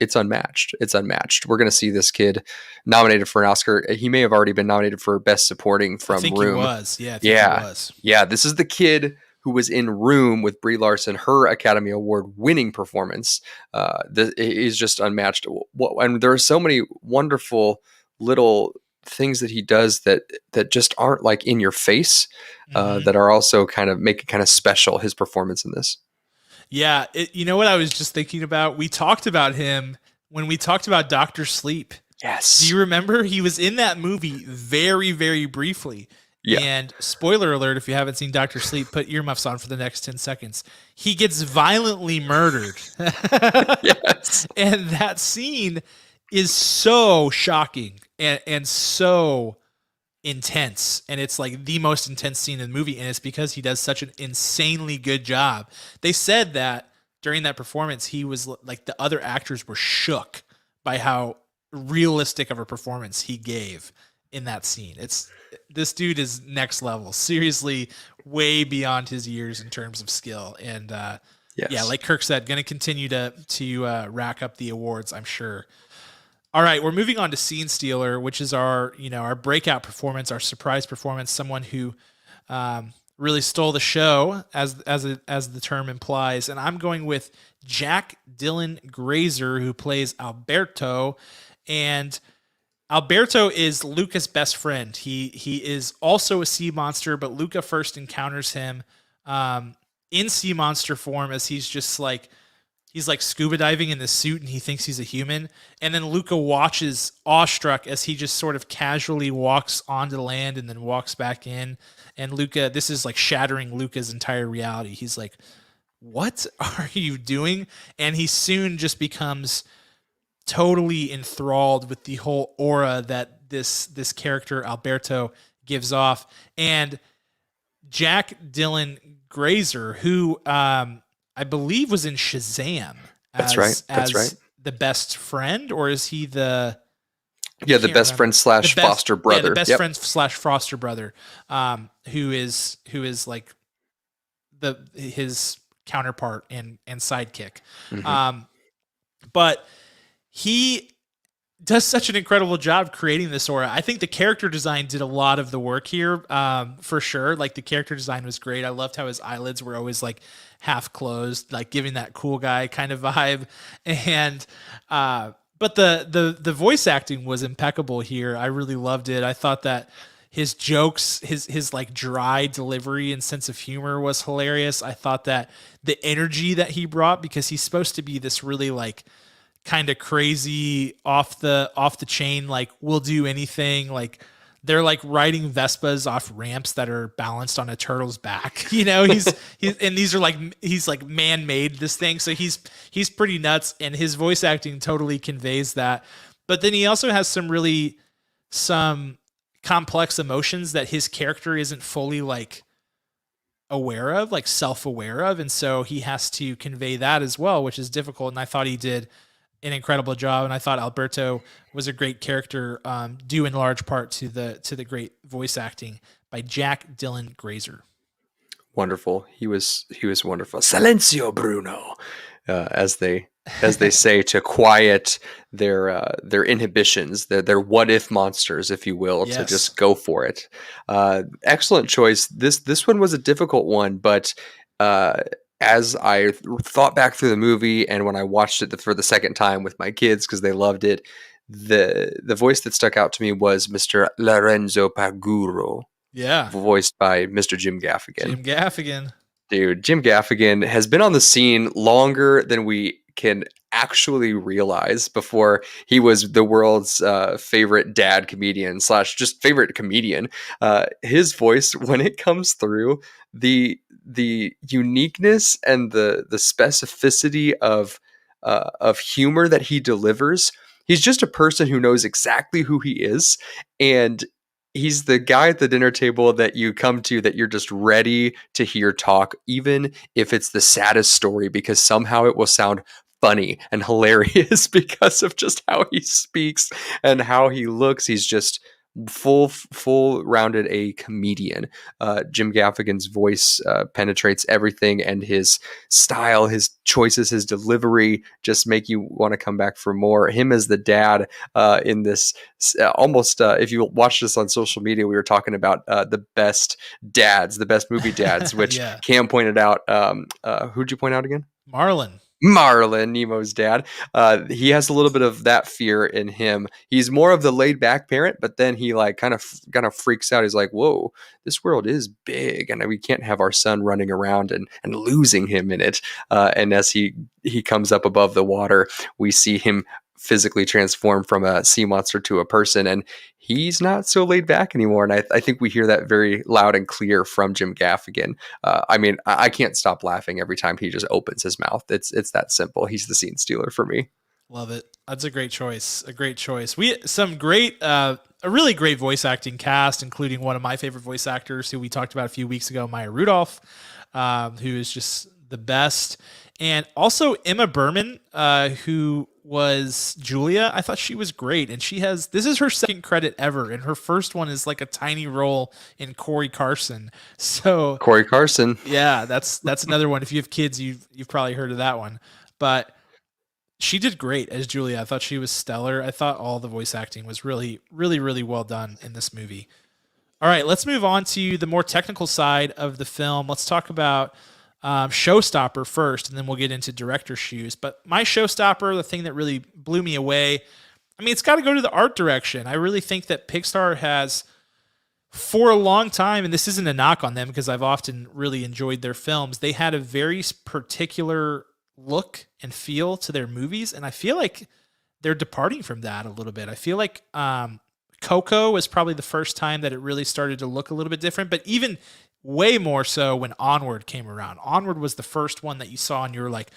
it's unmatched. It's unmatched. We're going to see this kid nominated for an Oscar. He may have already been nominated for Best Supporting from I think Room. he was. Yeah, I think Yeah. he was. Yeah, this is the kid who was in Room with Brie Larson, her Academy Award winning performance. This is just unmatched. And there are so many wonderful little things that he does that just aren't like in your face, that are also kind of make it kind of special, his performance in this. Yeah, you know what I was just thinking about? We talked about him when we talked about Doctor Sleep. Yes. Do you remember? He was in that movie very, very briefly. Yeah. And spoiler alert, if you haven't seen Doctor Sleep, put earmuffs on for the next 10 seconds. He gets violently murdered. Yes. And that scene is so shocking and so intense, and it's like the most intense scene in the movie, and it's because he does such an insanely good job. They said that during that performance he was like, the other actors were shook by how realistic of a performance he gave in that scene. This dude is next level, seriously, way beyond his years in terms of skill. And Yes. yeah, like Kirk said, going to continue to rack up the awards, I'm sure. All right, we're moving on to Scene Stealer, which is our breakout performance, our surprise performance, someone who really stole the show, as the term implies. And I'm going with Jack Dylan Grazer, who plays Alberto. And Alberto is Luca's best friend. He is also a sea monster, but Luca first encounters him in sea monster form, as he's like scuba diving in the suit and he thinks he's a human. And then Luca watches awestruck as he just sort of casually walks onto land and then walks back in. And Luca, this is like shattering Luca's entire reality. He's like, what are you doing? And he soon just becomes totally enthralled with the whole aura that this character Alberto gives off. And Jack Dylan Grazer, who I believe was in Shazam. That's right. The best friend, or is he the? Yeah, the best friend slash foster brother. Yeah, the best friend slash foster brother, who is like his counterpart and sidekick. Mm-hmm. But he does such an incredible job creating this aura. I think the character design did a lot of the work here, for sure. Like, the character design was great. I loved how his eyelids were always like half closed, like giving that cool guy kind of vibe. And but the voice acting was impeccable here. I really loved it. I thought that his jokes, his like dry delivery and sense of humor was hilarious. I thought that the energy that he brought, because he's supposed to be this really like kind of crazy, off the chain, like will do anything, like they're like riding Vespas off ramps that are balanced on a turtle's back. He's and these are like, he's like man-made this thing. So he's pretty nuts, and his voice acting totally conveys that. But then he also has some complex emotions that his character isn't fully like aware of, like self-aware of. And so he has to convey that as well, which is difficult. And I thought he did an incredible job, and I thought Alberto was a great character, due in large part to the great voice acting by Jack Dylan Grazer. Wonderful. He was wonderful. Silencio, Bruno, as they say, to quiet their inhibitions, their what if monsters, if you will, Yes. to just go for it. Excellent choice. This one was a difficult one, but as I thought back through the movie, and when I watched it for the second time with my kids because they loved it, the voice that stuck out to me was Mr. Lorenzo Paguro. Yeah. Voiced by Mr. Jim Gaffigan. Jim Gaffigan. Dude, Jim Gaffigan has been on the scene longer than we can actually realize. Before he was the world's favorite dad comedian slash just favorite comedian. His voice, when it comes through, the uniqueness and the specificity of humor that he delivers, he's just a person who knows exactly who he is, and he's the guy at the dinner table that you come to that you're just ready to hear talk, even if it's the saddest story, because somehow it will sound funny and hilarious because of just how he speaks and how he looks. He's just full rounded a comedian. Jim Gaffigan's voice penetrates everything, and his style, his choices, his delivery just make you want to come back for more. Him as the dad in this almost if you watched this on social media, we were talking about the best dads, the best movie dads, which Yeah. Cam pointed out. Who'd you point out again? Marlon, Nemo's dad. He has a little bit of that fear in him. He's more of the laid back parent, but then he like kind of freaks out. He's like, whoa, this world is big, and we can't have our son running around and losing him in it. And as he comes up above the water, we see him physically transform from a sea monster to a person, and he's not so laid back anymore. And I think we hear that very loud and clear from Jim Gaffigan. I mean, I can't stop laughing every time he just opens his mouth. It's that simple. He's the scene stealer for me. love it. That's a great choice. A great choice. We some great, a really great voice acting cast, including one of my favorite voice actors who we talked about a few weeks ago, Maya Rudolph, who is just the best, and also Emma Berman, who was Julia. I thought she was great, and this is her second credit ever, and her first one is like a tiny role in Corey Carson. So Corey Carson. yeah, that's another one. If you have kids, you've probably heard of that one, but she did great as Julia. I thought she was stellar. I thought all the voice acting was really, really, really well done in this movie. All right, let's move on to the more technical side of the film. Let's talk about showstopper first, and then we'll get into director's shoes. But my showstopper, the thing that really blew me away, I mean, it's got to go to the art direction. I really think that Pixar has, for a long time, and this isn't a knock on them because I've often really enjoyed their films, they had a very particular look and feel to their movies, and I feel like they're departing from that a little bit. I feel like Coco was probably the first time that it really started to look a little bit different, but even way more so when Onward came around. Onward was the first one that you saw and you were like,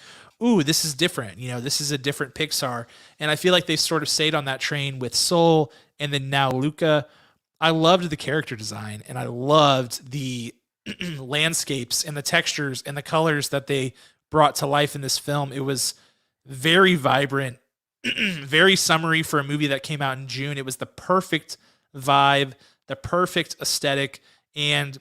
ooh, this is different. You know, this is a different Pixar. And I feel like they sort of stayed on that train with Soul and then now Luca. I loved the character design, and I loved the landscapes and the textures and the colors that they brought to life in this film. It was very vibrant, very summery for a movie that came out in June. It was the perfect vibe, the perfect aesthetic, and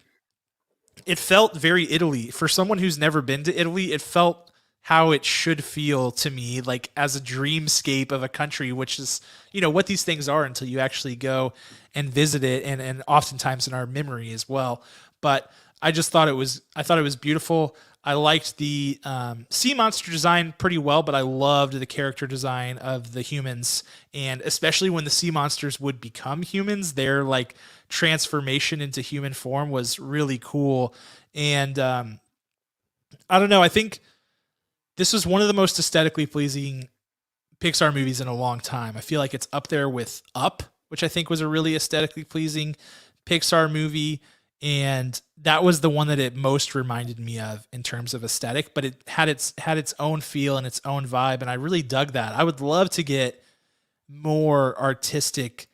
it felt very Italy. For someone who's never been to Italy, it felt how it should feel to me, like as a dreamscape of a country, which is, you know, what these things are until you actually go and visit it, and oftentimes in our memory as well. But I thought it was beautiful. I liked the sea monster design pretty well, but I loved the character design of the humans, and especially when the sea monsters would become humans, their like transformation into human form was really cool. And I don't know, I think this was one of the most aesthetically pleasing Pixar movies in a long time. I feel like it's up there with Up, which I think was a really aesthetically pleasing Pixar movie. And that was the one that it most reminded me of in terms of aesthetic, but it had its own feel and its own vibe, and I really dug that. I would love to get more artistic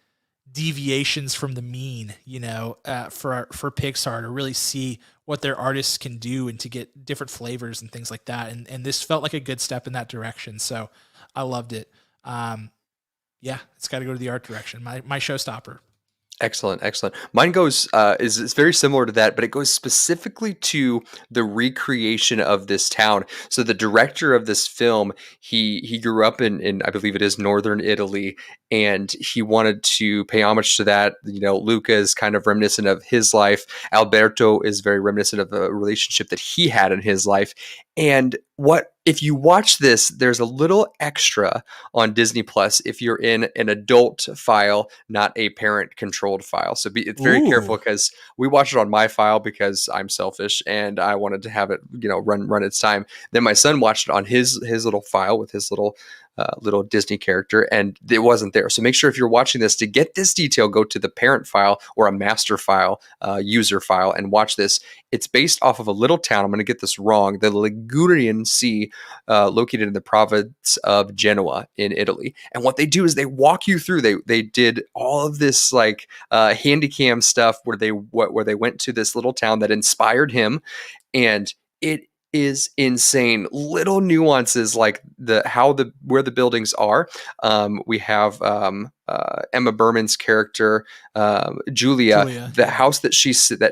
deviations from the mean, you know, for Pixar to really see what their artists can do and to get different flavors and things like that. And this felt like a good step in that direction, so I loved it. Yeah, it's got to go to the art direction. My showstopper. Excellent, excellent. Mine goes is very similar to that, but it goes specifically to the recreation of this town. So the director of this film, he grew up in I believe it is northern Italy, and he wanted to pay homage to that. You know, Luca is kind of reminiscent of his life. Alberto is very reminiscent of the relationship that he had in his life. And what if you watch this, there's a little extra on Disney Plus if you're in an adult file, not a parent controlled file. So be very careful, because we watched it on my file because I'm selfish and I wanted to have it, you know, run its time. Then my son watched it on his little file with his little Disney character, and it wasn't there. So make sure if you're watching this, to get this detail, go to the parent file or a master file, user file, and watch this. It's based off of a little town. I'm going to get this wrong. The Ligurian Sea, located in the province of Genoa in Italy. And what they do is they walk you through. They did all of this like handycam stuff where they went to this little town that inspired him, and it is insane. Little nuances like where the buildings are. We have Emma Berman's character, Julia, Julia. the Yeah. house that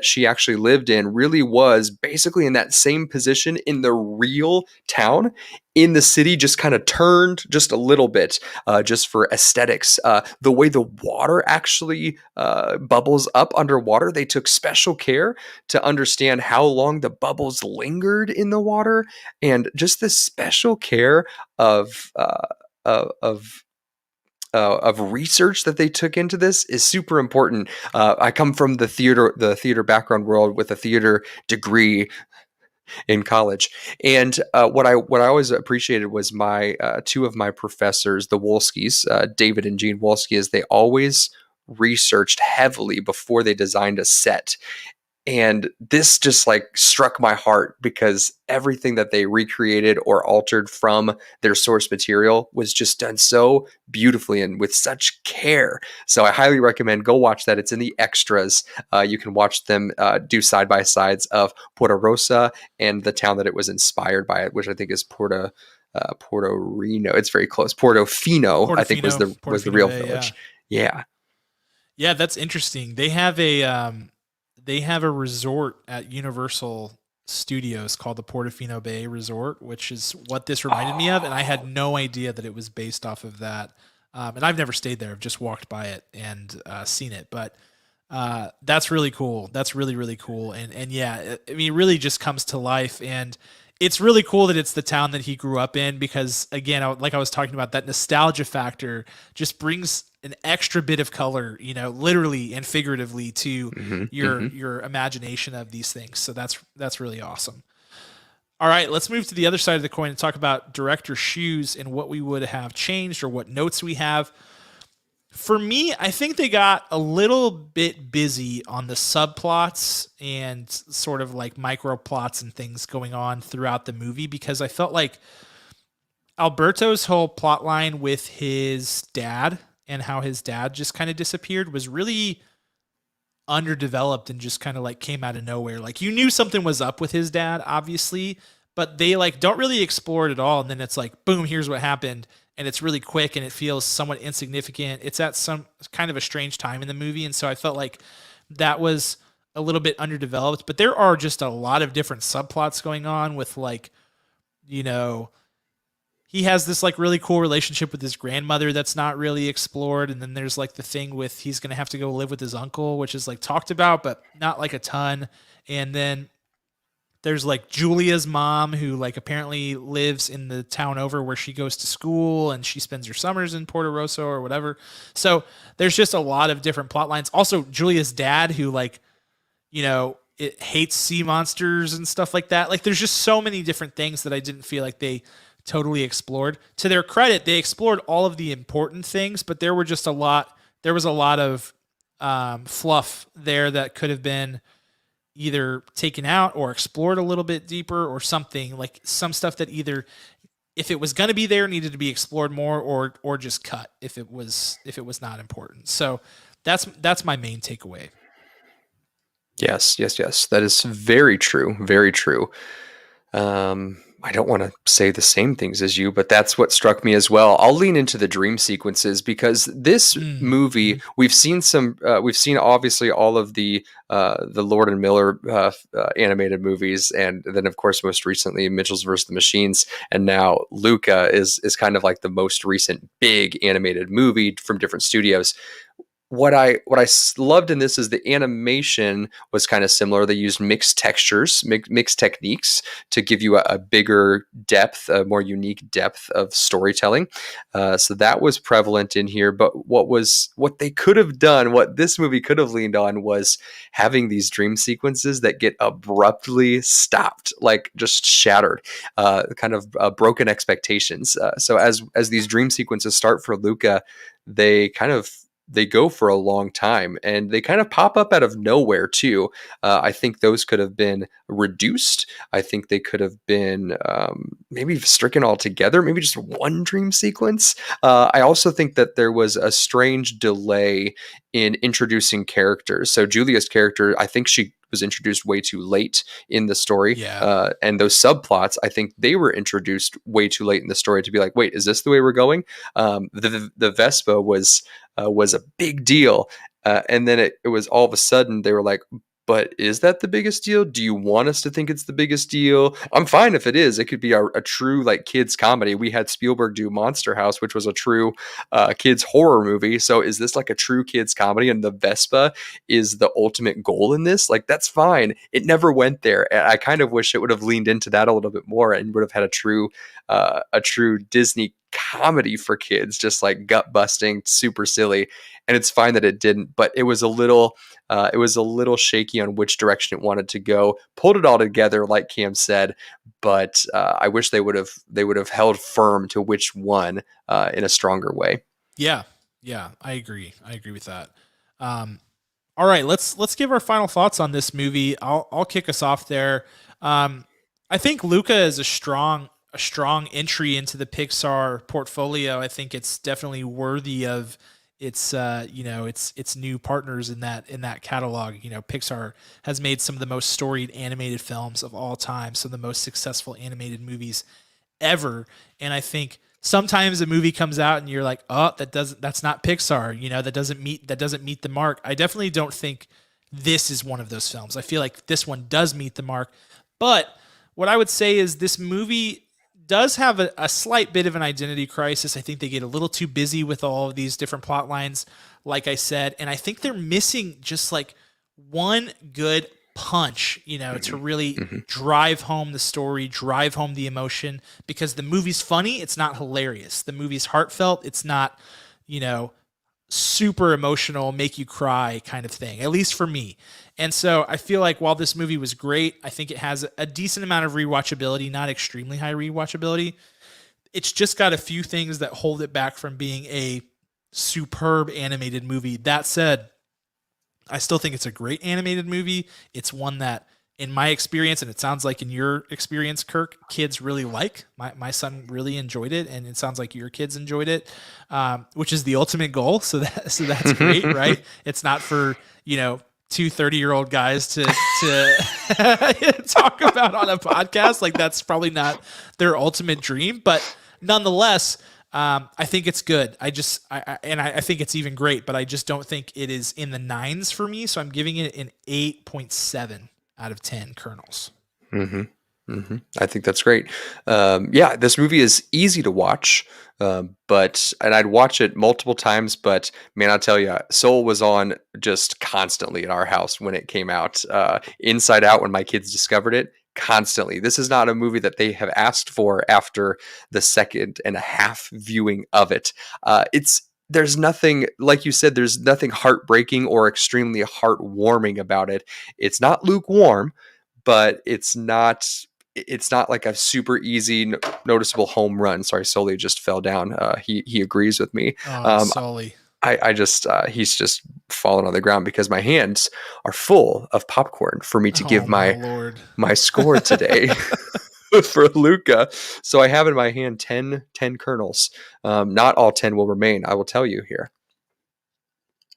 she actually lived in really was basically in that same position in the real town. In the city, just kind of turned just a little bit, just for aesthetics. The way the water actually bubbles up underwater, they took special care to understand how long the bubbles lingered in the water, and just this special care of of research that they took into this is super important. I come from the theater background world with a theater degree in college, and what I always appreciated was my two of my professors, the Wolskis, David and Gene Wolski, is they always researched heavily before they designed a set. And this just like struck my heart because everything that they recreated or altered from their source material was just done so beautifully and with such care. So I highly recommend go watch that. It's in the extras. You can watch them do side by sides of Porto Rosa and the town that it was inspired by, which I think is Porto Reno. It's very close. Portofino, I think was the real Bay, village. Yeah. Yeah, that's interesting. They have a resort at Universal Studios called the Portofino Bay Resort, which is what this reminded me of, and I had no idea that it was based off of that. And I've never stayed there; I've just walked by it and seen it. But that's really cool. That's really really cool. And yeah, I mean, it really just comes to life, and it's really cool that it's the town that he grew up in because, again, like I was talking about, that nostalgia factor just brings an extra bit of color, literally and figuratively to your imagination of these things. So that's really awesome. All right, let's move to the other side of the coin and talk about director's shoes and what we would have changed or what notes we have. For me, I think they got a little bit busy on the subplots and sort of like micro plots and things going on throughout the movie because I felt like Alberto's whole plot line with his dad and how his dad just kind of disappeared was really underdeveloped and just kind of like came out of nowhere. Like you knew something was up with his dad, obviously, but they like don't really explore it at all. And then it's like, boom, here's what happened. And it's really quick and it feels somewhat insignificant. It's at some kind of a strange time in the movie. And so I felt like that was a little bit underdeveloped, but there are just a lot of different subplots going on with like, he has this like really cool relationship with his grandmother that's not really explored. And then there's like the thing with he's going to have to go live with his uncle, which is like talked about, but not like a ton. And then there's like Julia's mom who like apparently lives in the town over where she goes to school and she spends her summers in Porto Rosso or whatever. So there's just a lot of different plot lines. Also Julia's dad who like, it hates sea monsters and stuff like that. Like there's just so many different things that I didn't feel like they totally explored. To their credit, they explored all of the important things, but there was a lot of fluff there that could have been either taken out or explored a little bit deeper or something, like some stuff that either if it was going to be there needed to be explored more or just cut if it was not important. So that's my main takeaway. Yes. That is very true. Very true. I don't want to say the same things as you, but that's what struck me as well. I'll lean into the dream sequences because this movie, we've seen obviously all of the Lord and Miller animated movies, and then of course most recently Mitchell's vs. the Machines, and now Luca is kind of like the most recent big animated movie from different studios. What I loved in this is the animation was kind of similar. They used mixed textures, mixed techniques to give you a bigger depth, a more unique depth of storytelling. So that was prevalent in here. But what they could have done, what this movie could have leaned on, was having these dream sequences that get abruptly stopped, like just shattered, kind of broken expectations. So as these dream sequences start for Luca, they go for a long time and they kind of pop up out of nowhere too. I think those could have been reduced. I think they could have been maybe stricken altogether, maybe just one dream sequence. I also think that there was a strange delay in introducing characters. So Julia's character, I think she was introduced way too late in the story. Yeah. And those subplots, I think they were introduced way too late in the story to be like, wait, is this the way we're going? The Vespa was a big deal. And then it was all of a sudden they were like, but is that the biggest deal? Do you want us to think it's the biggest deal? I'm fine if it is. It could be a true like kids comedy. We had Spielberg do Monster House, which was a true kids horror movie. So is this like a true kids comedy? And the Vespa is the ultimate goal in this? Like that's fine. It never went there. And I kind of wish it would have leaned into that a little bit more and would have had a true Disney comedy for kids, just like gut busting, super silly. And it's fine that it didn't, but it was a little shaky on which direction it wanted to go. Pulled it all together, like Cam said, but I wish they would have held firm to which one in a stronger way. Yeah, I agree. I agree with that. All right, let's give our final thoughts on this movie. I'll kick us off there. I think Luca is a strong entry into the Pixar portfolio. I think it's definitely worthy of its its new partners in that catalog. You know, Pixar has made some of the most storied animated films of all time, some of the most successful animated movies ever. And I think sometimes a movie comes out and you're like, oh, that's not Pixar. You know, that doesn't meet the mark. I definitely don't think this is one of those films. I feel like this one does meet the mark. But what I would say is this movie does have a slight bit of an identity crisis. I think they get a little too busy with all of these different plot lines, like I said, and I think they're missing just like one good punch, you know, to really drive home the story, drive home the emotion, because the movie's funny, it's not hilarious. The movie's heartfelt, it's not, you know, super emotional, make you cry kind of thing, at least for me. And so I feel like while this movie was great, I think it has a decent amount of rewatchability, not extremely high rewatchability. It's just got a few things that hold it back from being a superb animated movie. That said, I still think it's a great animated movie. It's one that, in my experience, and it sounds like in your experience, Kirk, kids really like. My son really enjoyed it, and it sounds like your kids enjoyed it, which is the ultimate goal. So that's great, right? It's not for, you know, two 30-year-old guys to talk about on a podcast. Like that's probably not their ultimate dream, but nonetheless, I think it's good. I think it's even great, but I just don't think it is in the 9s for me. So I'm giving it an 8.7 out of 10 kernels. I think that's great. Yeah, this movie is easy to watch, and I'd watch it multiple times, but man, I'll tell you, Soul was on just constantly at our house when it came out. Inside Out, when my kids discovered it, constantly. This is not a movie that they have asked for after the second and a half viewing of it. There's nothing, like you said, there's nothing heartbreaking or extremely heartwarming about it. It's not lukewarm, but it's not like a super easy noticeable home run. Sorry, Sully just fell down. He agrees with me. Sully. I just he's just fallen on the ground because my hands are full of popcorn for me to give my score today for Luca. So I have in my hand 10 kernels. Not all 10 will remain. I will tell you here.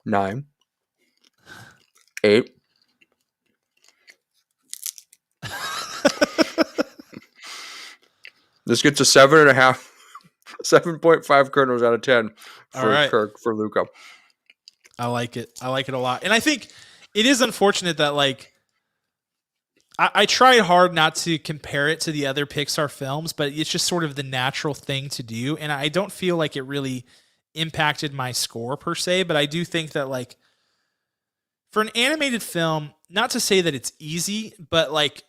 9, 8. This gets a 7.5, 7.5 kernels out of 10 for Luca. I like it. I like it a lot. And I think it is unfortunate that like I tried hard not to compare it to the other Pixar films, but it's just sort of the natural thing to do. And I don't feel like it really impacted my score per se, but I do think that like for an animated film, not to say that it's easy, but like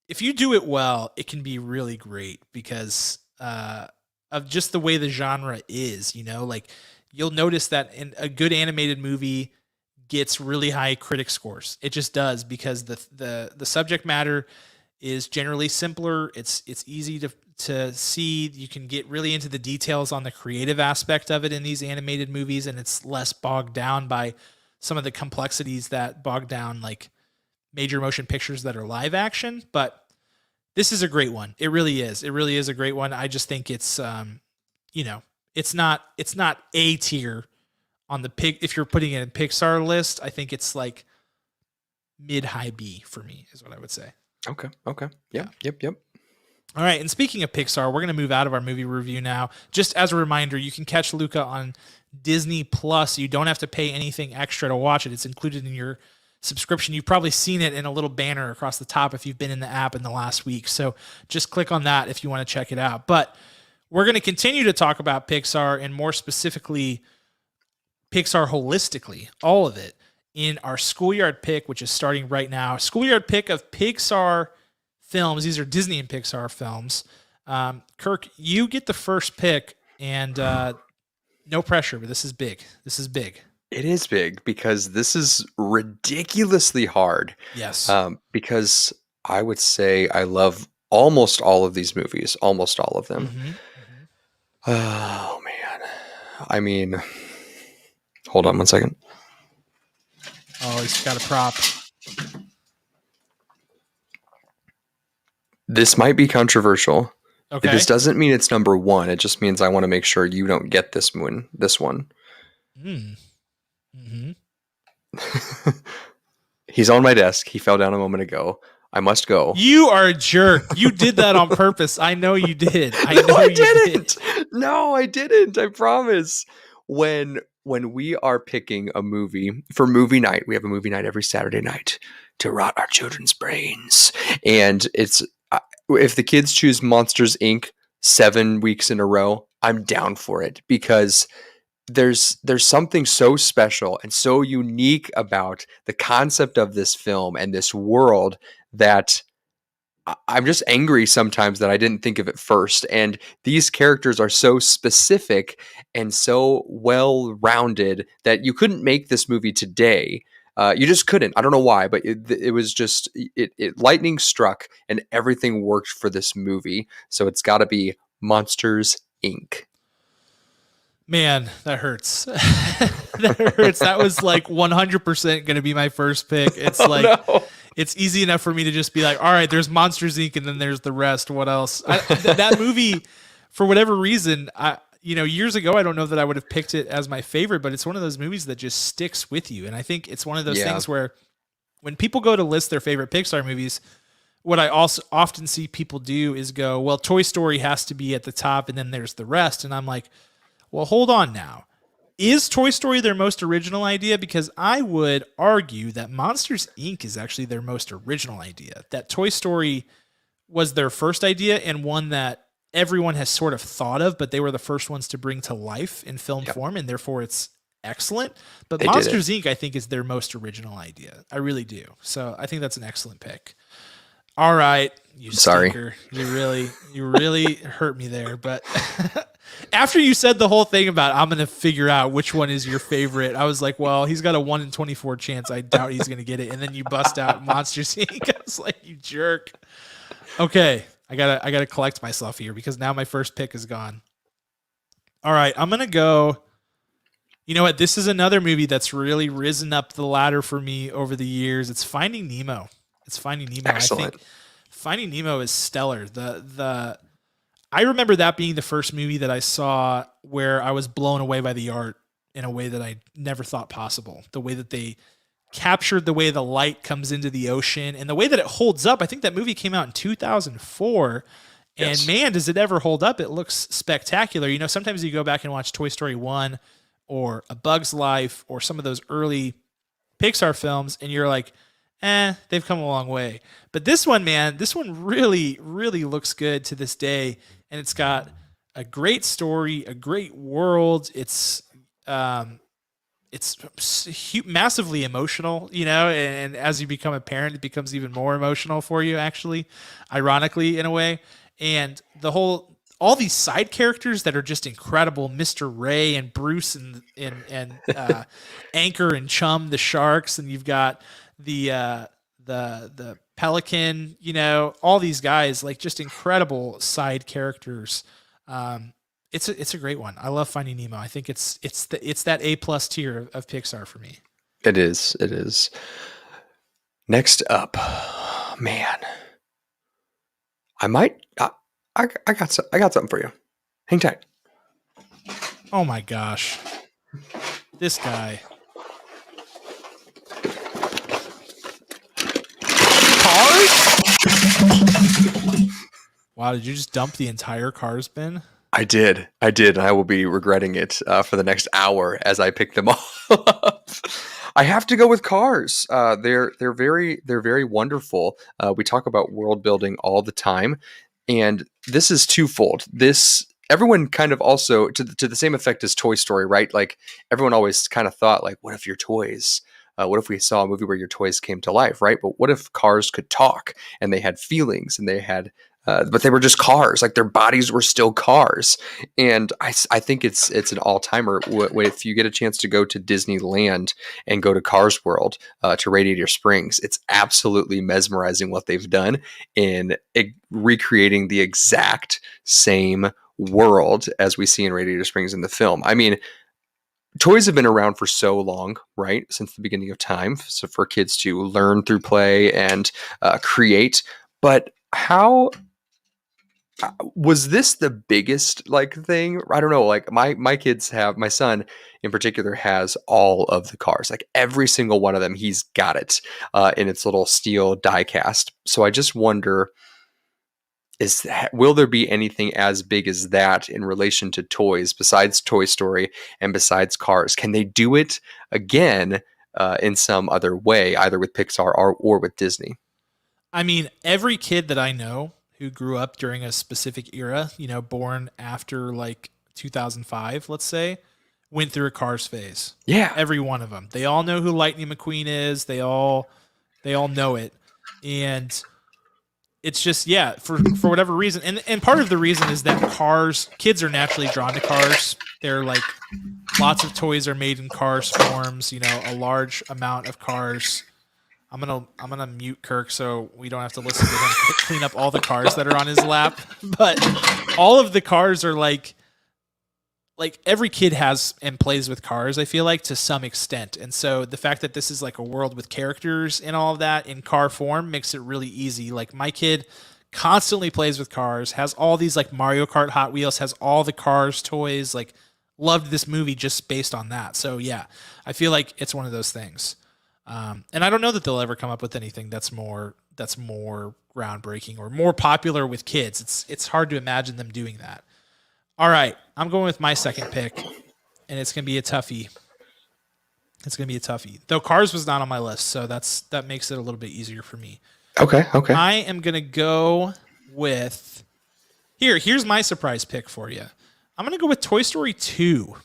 if you do it well, it can be really great because of just the way the genre is, you know, like you'll notice that in a good animated movie gets really high critic scores. It just does because the subject matter is generally simpler. It's easy to see. You can get really into the details on the creative aspect of it in these animated movies, and it's less bogged down by some of the complexities that bog down like major motion pictures that are live action. But this is a great one. It really is. It really is a great one. I just think it's it's not A tier on the if you're putting it in Pixar list. I think it's like mid high B for me is what I would say. Okay. Yep. All right, and speaking of Pixar, we're going to move out of our movie review now. Just as a reminder, you can catch Luca on Disney Plus. You don't have to pay anything extra to watch it. It's included in your subscription. You've probably seen it in a little banner across the top if you've been in the app in the last week. So just click on that if you want to check it out. But we're going to continue to talk about Pixar, and more specifically, Pixar holistically, all of it, in our Schoolyard Pick, which is starting right now. Schoolyard Pick of Pixar films. These are Disney and Pixar films. Kirk, you get the first pick, and no pressure, but this is big. This is big. It is big because this is ridiculously hard. Yes. Because I would say I love almost all of these movies, almost all of them. Mm-hmm. Oh, man. I mean, hold on one second. Oh, he's got a prop. This might be controversial. Okay. This doesn't mean it's number one. It just means I want to make sure you don't get this one. Mm-hmm. He's on my desk. He fell down a moment ago. I must go. You are a jerk. You did that on purpose. I know you did. I didn't. No, I didn't. I promise. When we are picking a movie for movie night, we have a movie night every Saturday night to rot our children's brains. And it's if the kids choose Monsters, Inc. 7 weeks in a row, I'm down for it because there's something so special and so unique about the concept of this film and this world that I'm just angry sometimes that I didn't think of it first. And these characters are so specific and so well-rounded that you couldn't make this movie today. You just couldn't. I don't know why, but it was just it lightning struck and everything worked for this movie. So it's got to be Monsters, Inc. Man, that hurts. That hurts. That was like 100% going to be my first pick. It's It's easy enough for me to just be like, all right, there's Monsters, Inc. and then there's the rest. What else? That movie, for whatever reason, years ago, I don't know that I would have picked it as my favorite, but it's one of those movies that just sticks with you. And I think it's one of those things where when people go to list their favorite Pixar movies, what I also often see people do is go, well, Toy Story has to be at the top and then there's the rest. And I'm like, well, hold on now. Is Toy Story their most original idea? Because I would argue that Monsters, Inc. is actually their most original idea. That Toy Story was their first idea and one that everyone has sort of thought of, but they were the first ones to bring to life in film form, and therefore it's excellent. But Monsters, Inc., I think, is their most original idea. I really do. So I think that's an excellent pick. All right, you stinker. You really hurt me there. But after you said the whole thing about I'm going to figure out which one is your favorite, I was like, well, he's got a 1 in 24 chance. I doubt he's going to get it. And then you bust out Monsters, Inc. I was like, you jerk. Okay, I gotta collect myself here because now my first pick is gone. All right, I'm going to go. You know what? This is another movie that's really risen up the ladder for me over the years. It's Finding Nemo. Excellent. I think Finding Nemo is stellar. I remember that being the first movie that I saw where I was blown away by the art in a way that I never thought possible. The way that they captured the way the light comes into the ocean and the way that it holds up. I think that movie came out in 2004. And man, does it ever hold up. It looks spectacular. You know, sometimes you go back and watch Toy Story 1 or A Bug's Life or some of those early Pixar films and you're like, they've come a long way. But this one, man, really, really looks good to this day. And it's got a great story, a great world. It's massively emotional, you know, and as you become a parent, it becomes even more emotional for you, actually, ironically, in a way. And all these side characters that are just incredible, Mr. Ray and Bruce and Anchor and Chum, the sharks, and you've got the pelican, you know, all these guys, like just incredible side characters. It's a great one. I love Finding Nemo. I think it's that A+ tier of Pixar for me. It is. Next up, man, I got something for you. Hang tight. Oh my gosh, this guy. Wow, did you just dump the entire Cars bin? I did. And I will be regretting it for the next hour as I pick them all up. I have to go with Cars. They're very wonderful. We talk about world building all the time, and this is twofold. This everyone kind of also to the same effect as Toy Story, right? Like everyone always kind of thought, like, what if your toys? What if we saw a movie where your toys came to life, right? But what if cars could talk and they had feelings and they had but they were just cars. Like their bodies were still cars, and I think it's an all timer. If you get a chance to go to Disneyland and go to Cars World to Radiator Springs, it's absolutely mesmerizing what they've done in recreating the exact same world as we see in Radiator Springs in the film. I mean, toys have been around for so long, right? Since the beginning of time, so for kids to learn through play and create. But how was this the biggest like thing? I don't know. Like my kids have my son in particular has all of the cars, like every single one of them. He's got it in its little steel die cast. So I just wonder, will there be anything as big as that in relation to toys besides Toy Story and besides Cars? Can they do it again in some other way, either with Pixar or with Disney? I mean, every kid that I know who grew up during a specific era, born after like 2005, let's say, went through a Cars phase. Yeah. Every one of them. They all know who Lightning McQueen is. They all know it. And it's just, yeah, for whatever reason. And part of the reason is that kids are naturally drawn to cars. They're like, lots of toys are made in Cars forms, a large amount of cars. I'm gonna mute Kirk so we don't have to listen to him clean up all the cars that are on his lap. But all of the cars are like every kid has and plays with cars, I feel like, to some extent. And so the fact that this is like a world with characters and all of that in car form makes it really easy. Like my kid constantly plays with cars, has all these like Mario Kart Hot Wheels, has all the Cars toys, like loved this movie just based on that. So yeah, I feel like it's one of those things. And I don't know that they'll ever come up with anything that's more groundbreaking or more popular with kids. It's hard to imagine them doing that. All right, I'm going with my second pick, and it's gonna be a toughie. Though Cars was not on my list, so that makes it a little bit easier for me. Okay. I am gonna go with here's my surprise pick for you. I'm gonna go with Toy Story 2.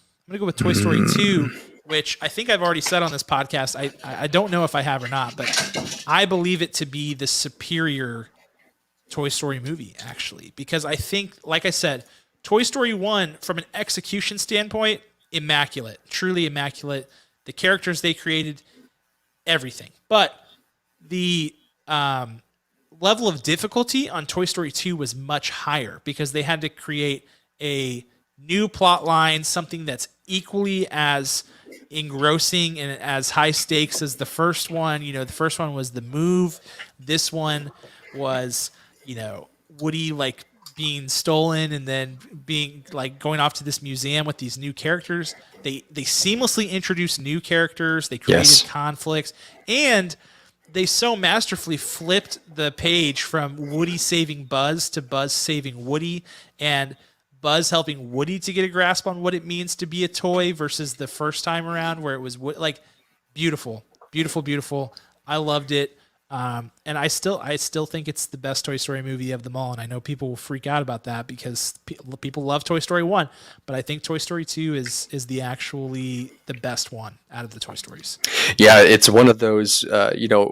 Toy Story 2. Which I think I've already said on this podcast. I don't know if I have or not, but I believe it to be the superior Toy Story movie, actually. Because I think, like I said, Toy Story 1, from an execution standpoint, immaculate. Truly immaculate. The characters they created, everything. But the level of difficulty on Toy Story 2 was much higher because they had to create a new plot line, something that's equally as engrossing and as high stakes as the first one. The first one was the move. This one was, Woody like being stolen and then being like going off to this museum with these new characters. They seamlessly introduced new characters. They created conflicts, and they so masterfully flipped the page from Woody saving Buzz to Buzz saving Woody, and Buzz helping Woody to get a grasp on what it means to be a toy versus the first time around where it was like beautiful. I loved it. And I still think it's the best Toy Story movie of them all. And I know people will freak out about that because people love Toy Story 1, but I think Toy Story 2 is the best one out of the Toy Stories. Yeah, it's one of those,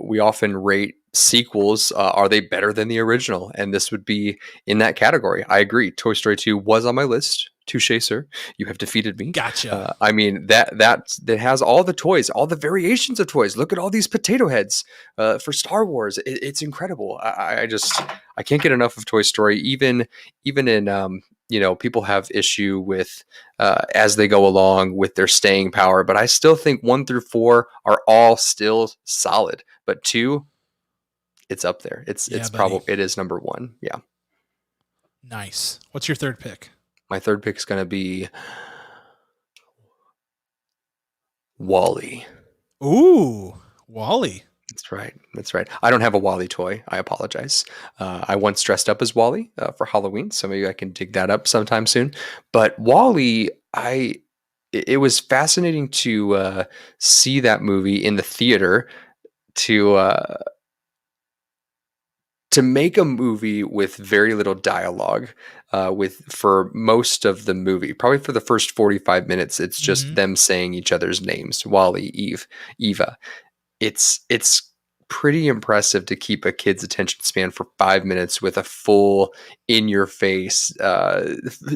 we often rate sequels. Are they better than the original? And this would be in that category. I agree. Toy Story 2 was on my list. Touche, sir. You have defeated me. Gotcha. I mean, that has all the toys, all the variations of toys. Look at all these potato heads for Star Wars. It's incredible. I can't get enough of Toy Story. Even in people have issue with as they go along with their staying power, but I still think 1 through 4 are all still solid. But 2, it's up there. It's probably it is number 1. Yeah. Nice. What's your third pick? My third pick is going to be WALL-E. Ooh, WALL-E. That's right. That's right. I don't have a Wally toy. I apologize. I once dressed up as Wally for Halloween, so maybe I can dig that up sometime soon. But Wally, it was fascinating to see that movie in the theater. To to make a movie with very little dialogue, with for most of the movie, probably for the first 45 minutes, it's just Hmm. them saying each other's names: Wally, Eve, Eva. It's pretty impressive to keep a kid's attention span for 5 minutes with a full in your face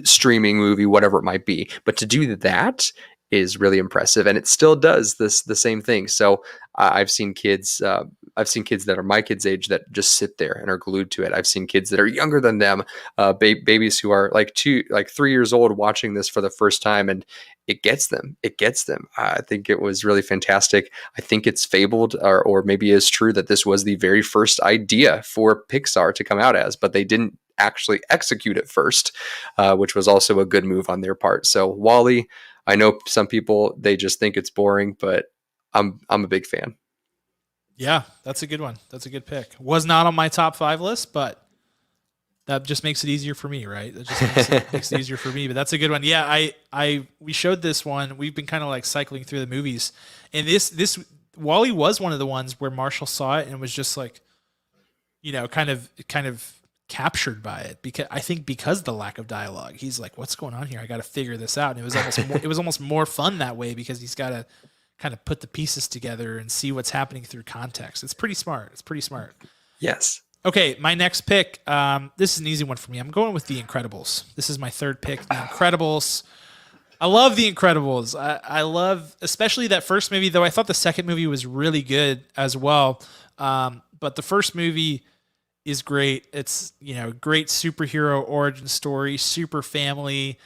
streaming movie, whatever it might be. But to do that is really impressive, and it still does this the same thing. So I've seen kids. I've seen kids that are my kids' age that just sit there and are glued to it. I've seen kids that are younger than them, babies who are like 3 years old, watching this for the first time, and it gets them. It gets them. I think it was really fantastic. I think it's fabled, or maybe is true, that this was the very first idea for Pixar to come out as, but they didn't actually execute it first, which was also a good move on their part. So Wally, I know some people, they just think it's boring, but I'm a big fan. Yeah, that's a good one. That's a good pick. Was not on my top 5 list, but that just makes it easier for me, right? That just makes it easier for me. But that's a good one. Yeah, we showed this one. We've been kind of like cycling through the movies, and this Wally was one of the ones where Marshall saw it and was just like, kind of captured by it, because I think because of the lack of dialogue, he's like, "What's going on here? I got to figure this out." And it was almost more fun that way, because he's got to kind of put the pieces together and see what's happening through context. It's pretty smart. It's pretty smart. Yes. Okay, my next pick. This is an easy one for me. I'm going with The Incredibles. This is my third pick. The Incredibles. I love The Incredibles. I love, especially that first movie, though I thought the second movie was really good as well. But the first movie is great. It's, great superhero origin story, super family.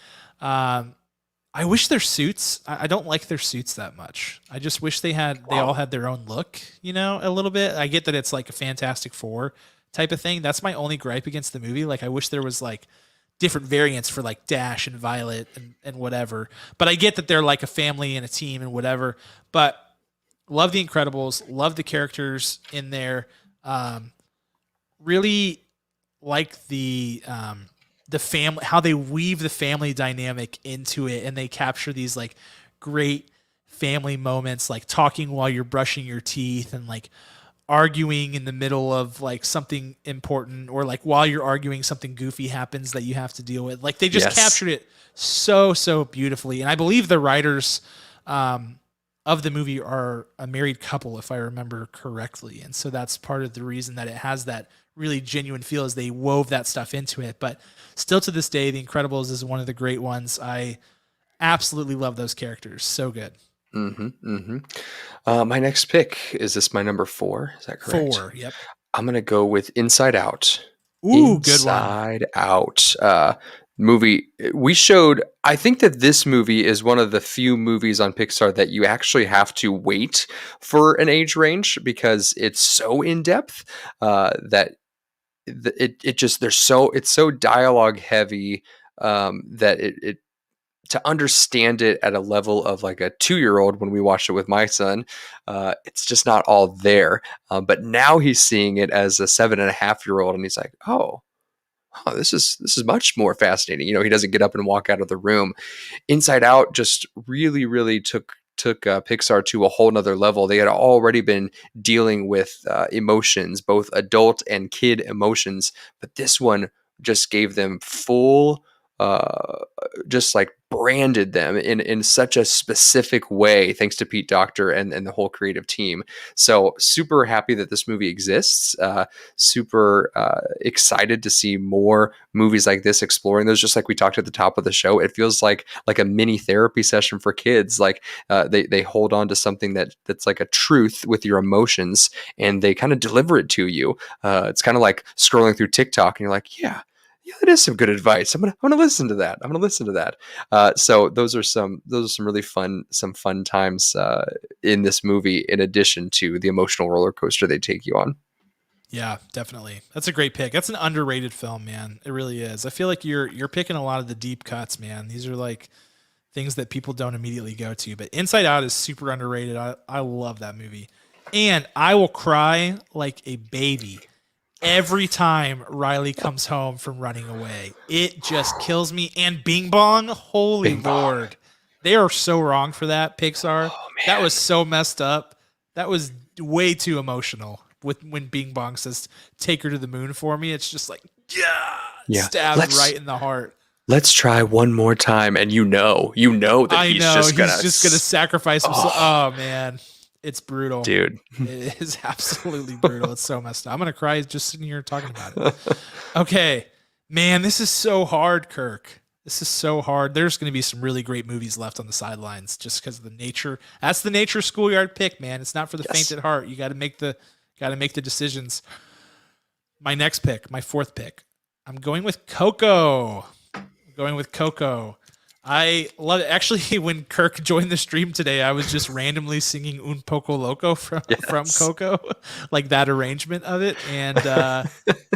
I wish their suits. I don't like their suits that much. I just wish they all had their own look, a little bit. I get that it's like a Fantastic Four type of thing. That's my only gripe against the movie. Like, I wish there was like different variants for like Dash and Violet and whatever. But I get that they're like a family and a team and whatever. But love The Incredibles. Love the characters in there. Really like the family, how they weave the family dynamic into it, and they capture these like great family moments, like talking while you're brushing your teeth, and like arguing in the middle of like something important, or like while you're arguing something goofy happens that you have to deal with. Like, they just captured it so beautifully. And I believe the writers of the movie are a married couple, if I remember correctly. And so that's part of the reason that it has that really genuine feel, as they wove that stuff into it. But still to this day, The Incredibles is one of the great ones. I absolutely love those characters. So good. My next pick, is this my number 4? Is that correct? 4. Yep. I'm gonna go with Inside Out. Ooh, good one. Inside Out. Movie we showed. I think that this movie is one of the few movies on Pixar that you actually have to wait for an age range, because it's so in depth, that it just it's so dialogue heavy, that it to understand it at a level of like a 2-year-old, when we watched it with my son, it's just not all there. But now he's seeing it as a 7.5-year-old, and he's like, oh, this is much more fascinating. He doesn't get up and walk out of the room. Inside Out just really took Pixar to a whole nother level. They had already been dealing with emotions, both adult and kid emotions, but this one just gave them full, just like branded them in such a specific way, thanks to Pete Docter and the whole creative team. So super happy that this movie exists. Super excited to see more movies like this exploring those. Just like we talked at the top of the show, it feels like a mini therapy session for kids. Like, they hold on to something that's like a truth with your emotions, and they kind of deliver it to you. It's kind of like scrolling through TikTok, and you're like, yeah, that is some good advice. I'm gonna listen to that. So those are some really fun times in this movie, in addition to the emotional roller coaster they take you on. Yeah, definitely. That's a great pick. That's an underrated film, man. It really is. I feel like you're picking a lot of the deep cuts, man. These are like things that people don't immediately go to. But Inside Out is super underrated. I love that movie. And I will cry like a baby every time Riley comes home from running away. It just kills me. And Bing Bong, holy Bing Bong. Lord. They are so wrong for that, Pixar. Oh That man. was so messed up. That was way too emotional with when Bing Bong says, "Take her to the moon for me." It's just like, yeah, Yeah. stabbed right in the heart. Let's try one more time, and you know that I he's know just gonna he's just gonna sacrifice himself. Oh man, it's brutal. dude. It is absolutely brutal. It's so messed up. I'm gonna cry just sitting here talking about it. Okay, man, this is so hard, Kirk. This is so hard. There's gonna be some really great movies left on the sidelines just because of the nature. That's the nature schoolyard pick, man. It's not for the faint at heart. You got to make the decisions. My next pick, my fourth pick. I'm going with Coco. Going with Coco. I love it. Actually, when Kirk joined the stream today, I was just randomly singing Un Poco Loco from Coco, like that arrangement of it. And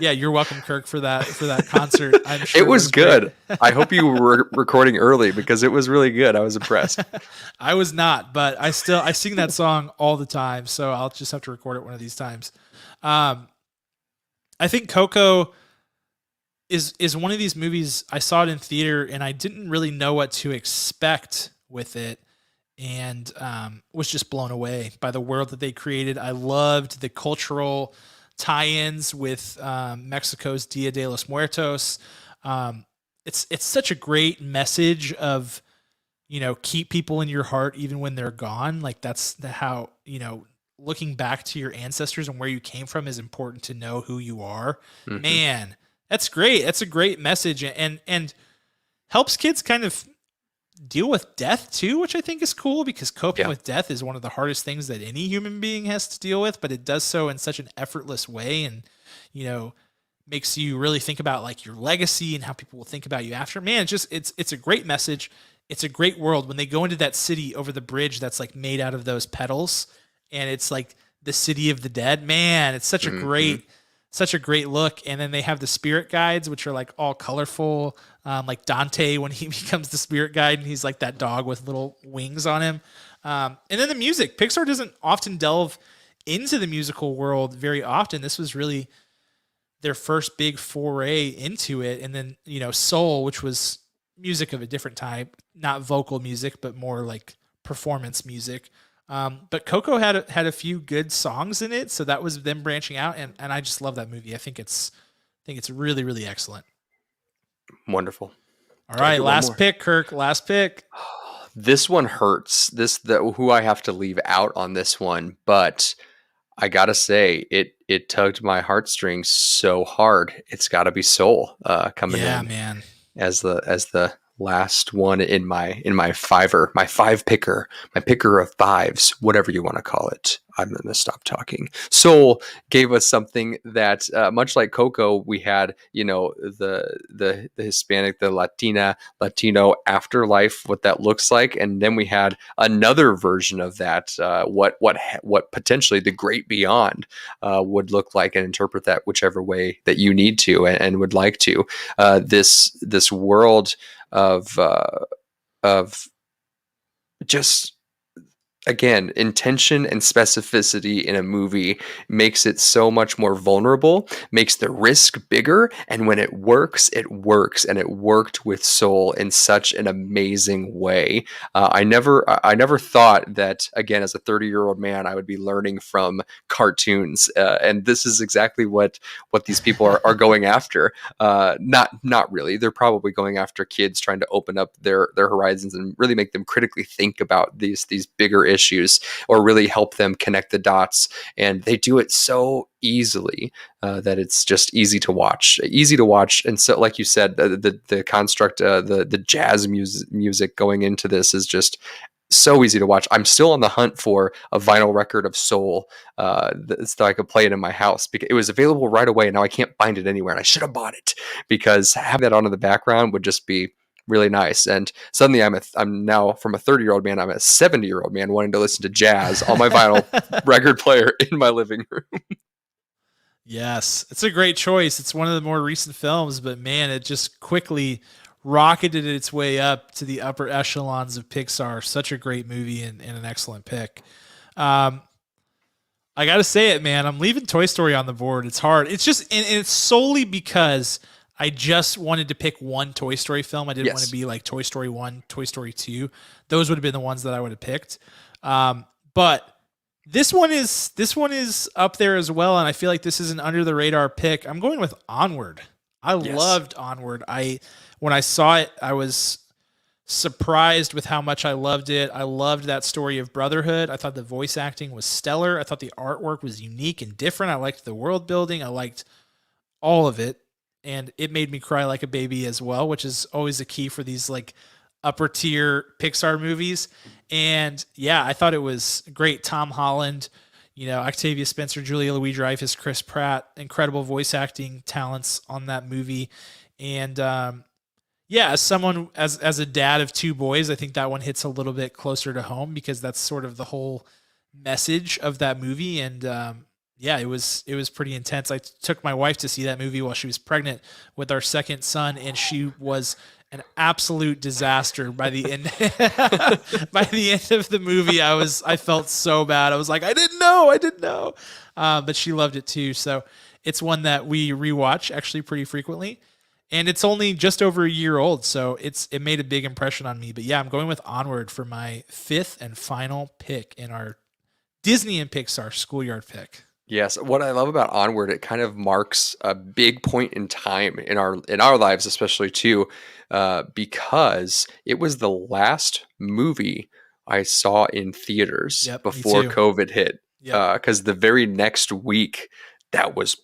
yeah, you're welcome, Kirk, for that concert. I'm sure it was good. I hope you were recording early because it was really good. I was impressed. I was not, but I sing that song all the time, so I'll just have to record it one of these times. I think Coco is one of these movies. I saw it in theater and I didn't really know what to expect with it, and was just blown away by the world that they created. I loved the cultural tie-ins with Mexico's Dia de los Muertos. It's such a great message of, keep people in your heart even when they're gone. Like that's how, looking back to your ancestors and where you came from is important to know who you are. Mm-hmm. Man, that's great. That's a great message, and helps kids kind of deal with death too, which I think is cool because coping with death is one of the hardest things that any human being has to deal with, but it does so in such an effortless way, and makes you really think about like your legacy and how people will think about you after. Man, it's a great message. It's a great world when they go into that city over the bridge that's like made out of those petals, and it's like the city of the dead. Man, it's such a great look. And then they have the spirit guides, which are like all colorful, like Dante when he becomes the spirit guide and he's like that dog with little wings on him. And then the music. Pixar doesn't often delve into the musical world very often. This was really their first big foray into it. And then, Soul, which was music of a different type, not vocal music, but more like performance music. But Coco had a few good songs in it, so that was them branching out, and I just love that movie. I think it's really, really excellent. Wonderful. All right, last pick, Kirk. Last pick. This one hurts. Who I have to leave out on this one, but I gotta say it tugged my heartstrings so hard. It's got to be Soul coming in. Yeah, man. As the last one in my fiver, my five picker, my picker of fives, whatever you want to call it. I'm going to stop talking. Soul gave us something that, much like Coco, we had, the Hispanic, the Latino afterlife, what that looks like, and then we had another version of that, what potentially the great beyond would look like, and interpret that whichever way that you need to and would like to. This world of just, again, intention and specificity in a movie makes it so much more vulnerable, makes the risk bigger, and when it works, and it worked with Soul in such an amazing way. I never thought that, again, as a 30-year-old man, I would be learning from cartoons, and this is exactly what these people are going after. Not really. They're probably going after kids, trying to open up their horizons and really make them critically think about these bigger issues, or really help them connect the dots. And they do it so easily that it's just easy to watch. And so, like you said, the construct, the jazz music going into this is just so easy to watch. I'm still on the hunt for a vinyl record of Soul so I could play it in my house, because it was available right away. And now I can't find it anywhere, and I should have bought it, because having that on in the background would just be really nice. And suddenly I'm now, from a 30-year-old man, I'm a 70-year-old man wanting to listen to jazz on my vinyl record player in my living room. Yes, it's a great choice. It's one of the more recent films, but man, it just quickly rocketed its way up to the upper echelons of Pixar. Such a great movie and an excellent pick. I gotta say it, man. I'm leaving Toy Story on the board. It's hard. It's just, and it's solely because I just wanted to pick one Toy Story film. I didn't want to be like Toy Story 1, Toy Story 2. Those would have been the ones that I would have picked. But this one is up there as well, and I feel like this is an under the radar pick. I'm going with Onward. I loved Onward. When I saw it, I was surprised with how much I loved it. I loved that story of brotherhood. I thought the voice acting was stellar. I thought the artwork was unique and different. I liked the world building. I liked all of it. And it made me cry like a baby as well, which is always a key for these like upper tier Pixar movies. And yeah, I thought it was great. Tom Holland, Octavia Spencer, Julia Louis-Dreyfus, Chris Pratt, incredible voice acting talents on that movie. And yeah, as someone as a dad of two boys, I think that one hits a little bit closer to home because that's sort of the whole message of that movie. And yeah, it was pretty intense. I took my wife to see that movie while she was pregnant with our second son, and she was an absolute disaster by the end. By the end of the movie, I felt so bad. I was like, I didn't know. But she loved it too. So it's one that we rewatch actually pretty frequently, and it's only just over a year old, so it made a big impression on me. But yeah, I'm going with Onward for my fifth and final pick in our Disney and Pixar schoolyard pick. Yes, what I love about Onward, it kind of marks a big point in time in our lives, especially too, because it was the last movie I saw in theaters before COVID hit. Because the very next week, that was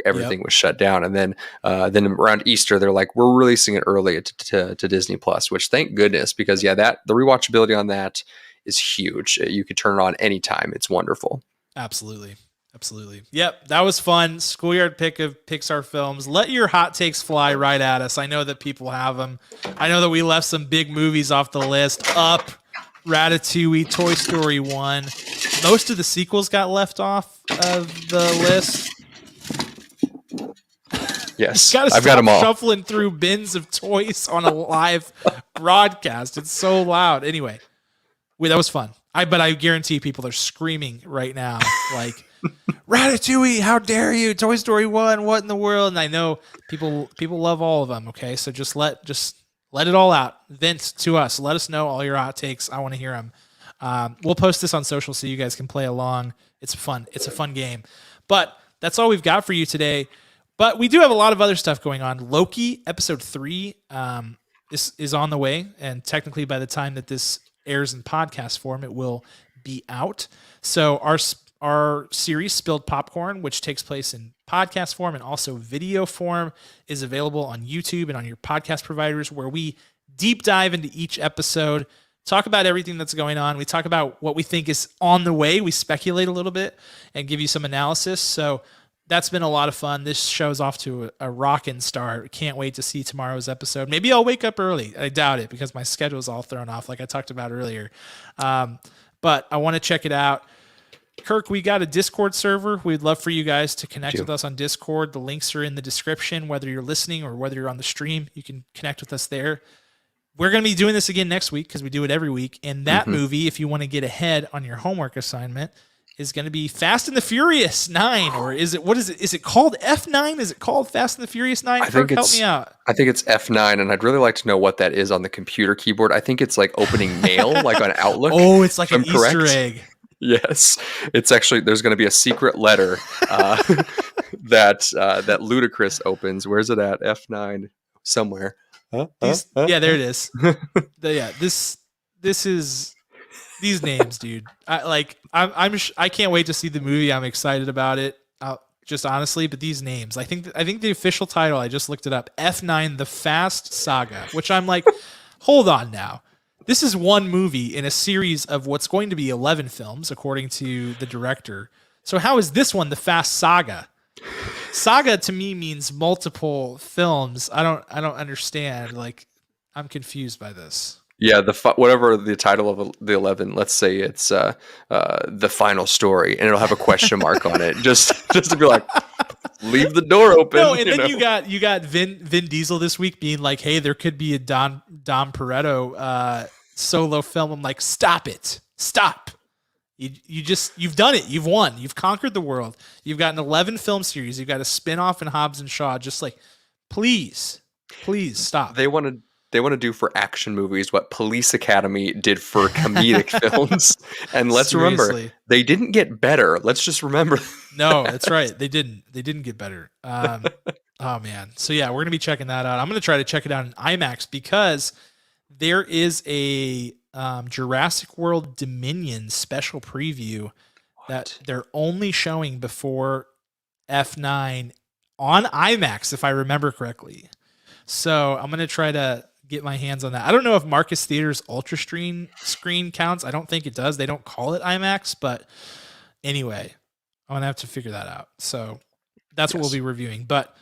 everything was shut down, and then around Easter, they're like, we're releasing it early to Disney Plus, which thank goodness, because the rewatchability on that is huge. You could turn it on anytime. It's wonderful. Absolutely. Yep, that was fun. Schoolyard pick of Pixar films. Let your hot takes fly right at us. I know that people have them. I know that we left some big movies off the list. Up, Ratatouille, Toy Story 1. Most of the sequels got left off of the list. Yes, I've got them all. Shuffling through bins of toys on a live broadcast. It's so loud. Anyway, that was fun. But I guarantee people are screaming right now, like, Ratatouille, how dare you? Toy Story 1, what in the world? And I know people love all of them, okay? So just let it all out. Vent to us. Let us know all your hot takes. I want to hear them. We'll post this on social so you guys can play along. It's fun. It's a fun game. But that's all we've got for you today. But we do have a lot of other stuff going on. Loki, episode 3, this is on the way. And technically by the time that this airs in podcast form, it will be out. So our series Spilled Popcorn, which takes place in podcast form and also video form, is available on YouTube and on your podcast providers, where we deep dive into each episode, talk about everything that's going on. We talk about what we think is on the way. We speculate a little bit and give you some analysis. So that's been a lot of fun. This show's off to a rockin' start. Can't wait to see tomorrow's episode. Maybe I'll wake up early. I doubt it because my schedule's all thrown off like I talked about earlier. But I want to check it out. Kirk, we got a Discord server. We'd love for you guys to connect with us on Discord. The links are in the description. Whether you're listening or whether you're on the stream, you can connect with us there. We're going to be doing this again next week because we do it every week. And that movie, if you want to get ahead on your homework assignment, is going to be Fast and the Furious 9. Or is it, what is it? Is it called F9? Is it called Fast and the Furious 9? Kirk, help me out. I think it's F9, and I'd really like to know what that is on the computer keyboard. I think it's like opening mail, like on Outlook. Oh, it's like an Easter egg. Yes, it's actually, there's going to be a secret letter that Ludacris opens. Where's it at? F9 somewhere. Yeah, there it is. This is these names, dude. I can't wait to see the movie. I'm excited about it. Just honestly, but these names, I think the official title, I just looked it up, F9: The Fast Saga, which I'm like, hold on now. This is one movie in a series of what's going to be 11 films, according to the director. So how is this one the Fast Saga? Saga to me means multiple films. I don't understand. Like, I'm confused by this. Yeah, whatever the title of the 11, let's say it's the final story, and it'll have a question mark on it, just to be like, leave the door open. No, and then you got Vin Diesel this week being like, hey, there could be a Dom Toretto solo film. I'm like, stop it, stop. You've done it. You've won. You've conquered the world. You've got an 11 film series. You've got a spin-off in Hobbs and Shaw. Just like, please stop. They want to do for action movies what Police Academy did for comedic films. And let's remember, they didn't get better. Let's just remember. No, that's right. They didn't get better. Oh man. So yeah, we're going to be checking that out. I'm going to try to check it out in IMAX because there is a Jurassic World Dominion special preview that they're only showing before F9 on IMAX, if I remember correctly. So I'm going to try to get my hands on that. I don't know if Marcus Theater's Ultra screen counts. I don't think it does. They don't call it IMAX, but anyway, I'm going to have to figure that out. So that's what we'll be reviewing. But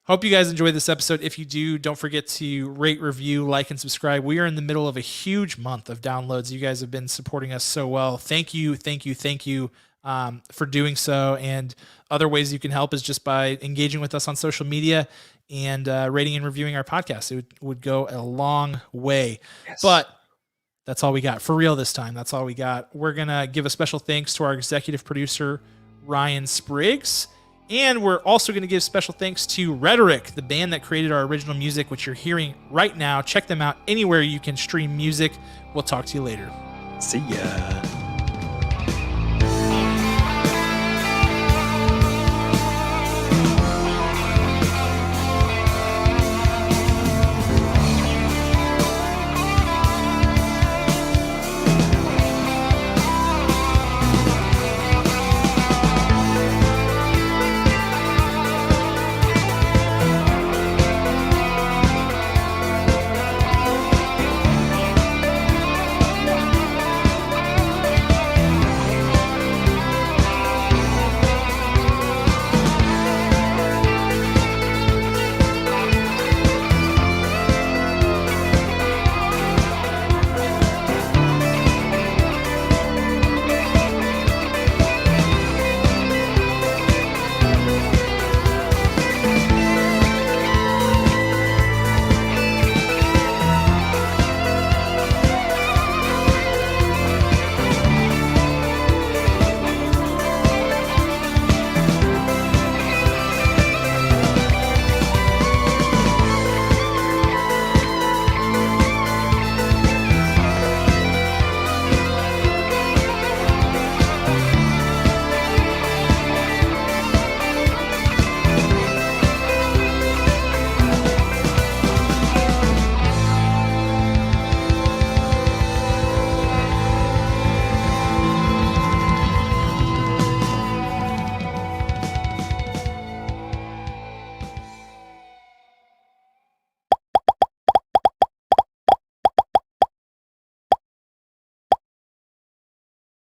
hope you guys enjoyed this episode. If you do, don't forget to rate, review, like, and subscribe. We are in the middle of a huge month of downloads. You guys have been supporting us so well. Thank you for doing so. And other ways you can help is just by engaging with us on social media and rating and reviewing our podcast. It would go a long way. Yes. But that's all we got. For real this time, that's all we got. We're going to give a special thanks to our executive producer, Ryan Spriggs. And we're also going to give special thanks to Rhetoric, the band that created our original music, which you're hearing right now. Check them out anywhere you can stream music. We'll talk to you later. See ya.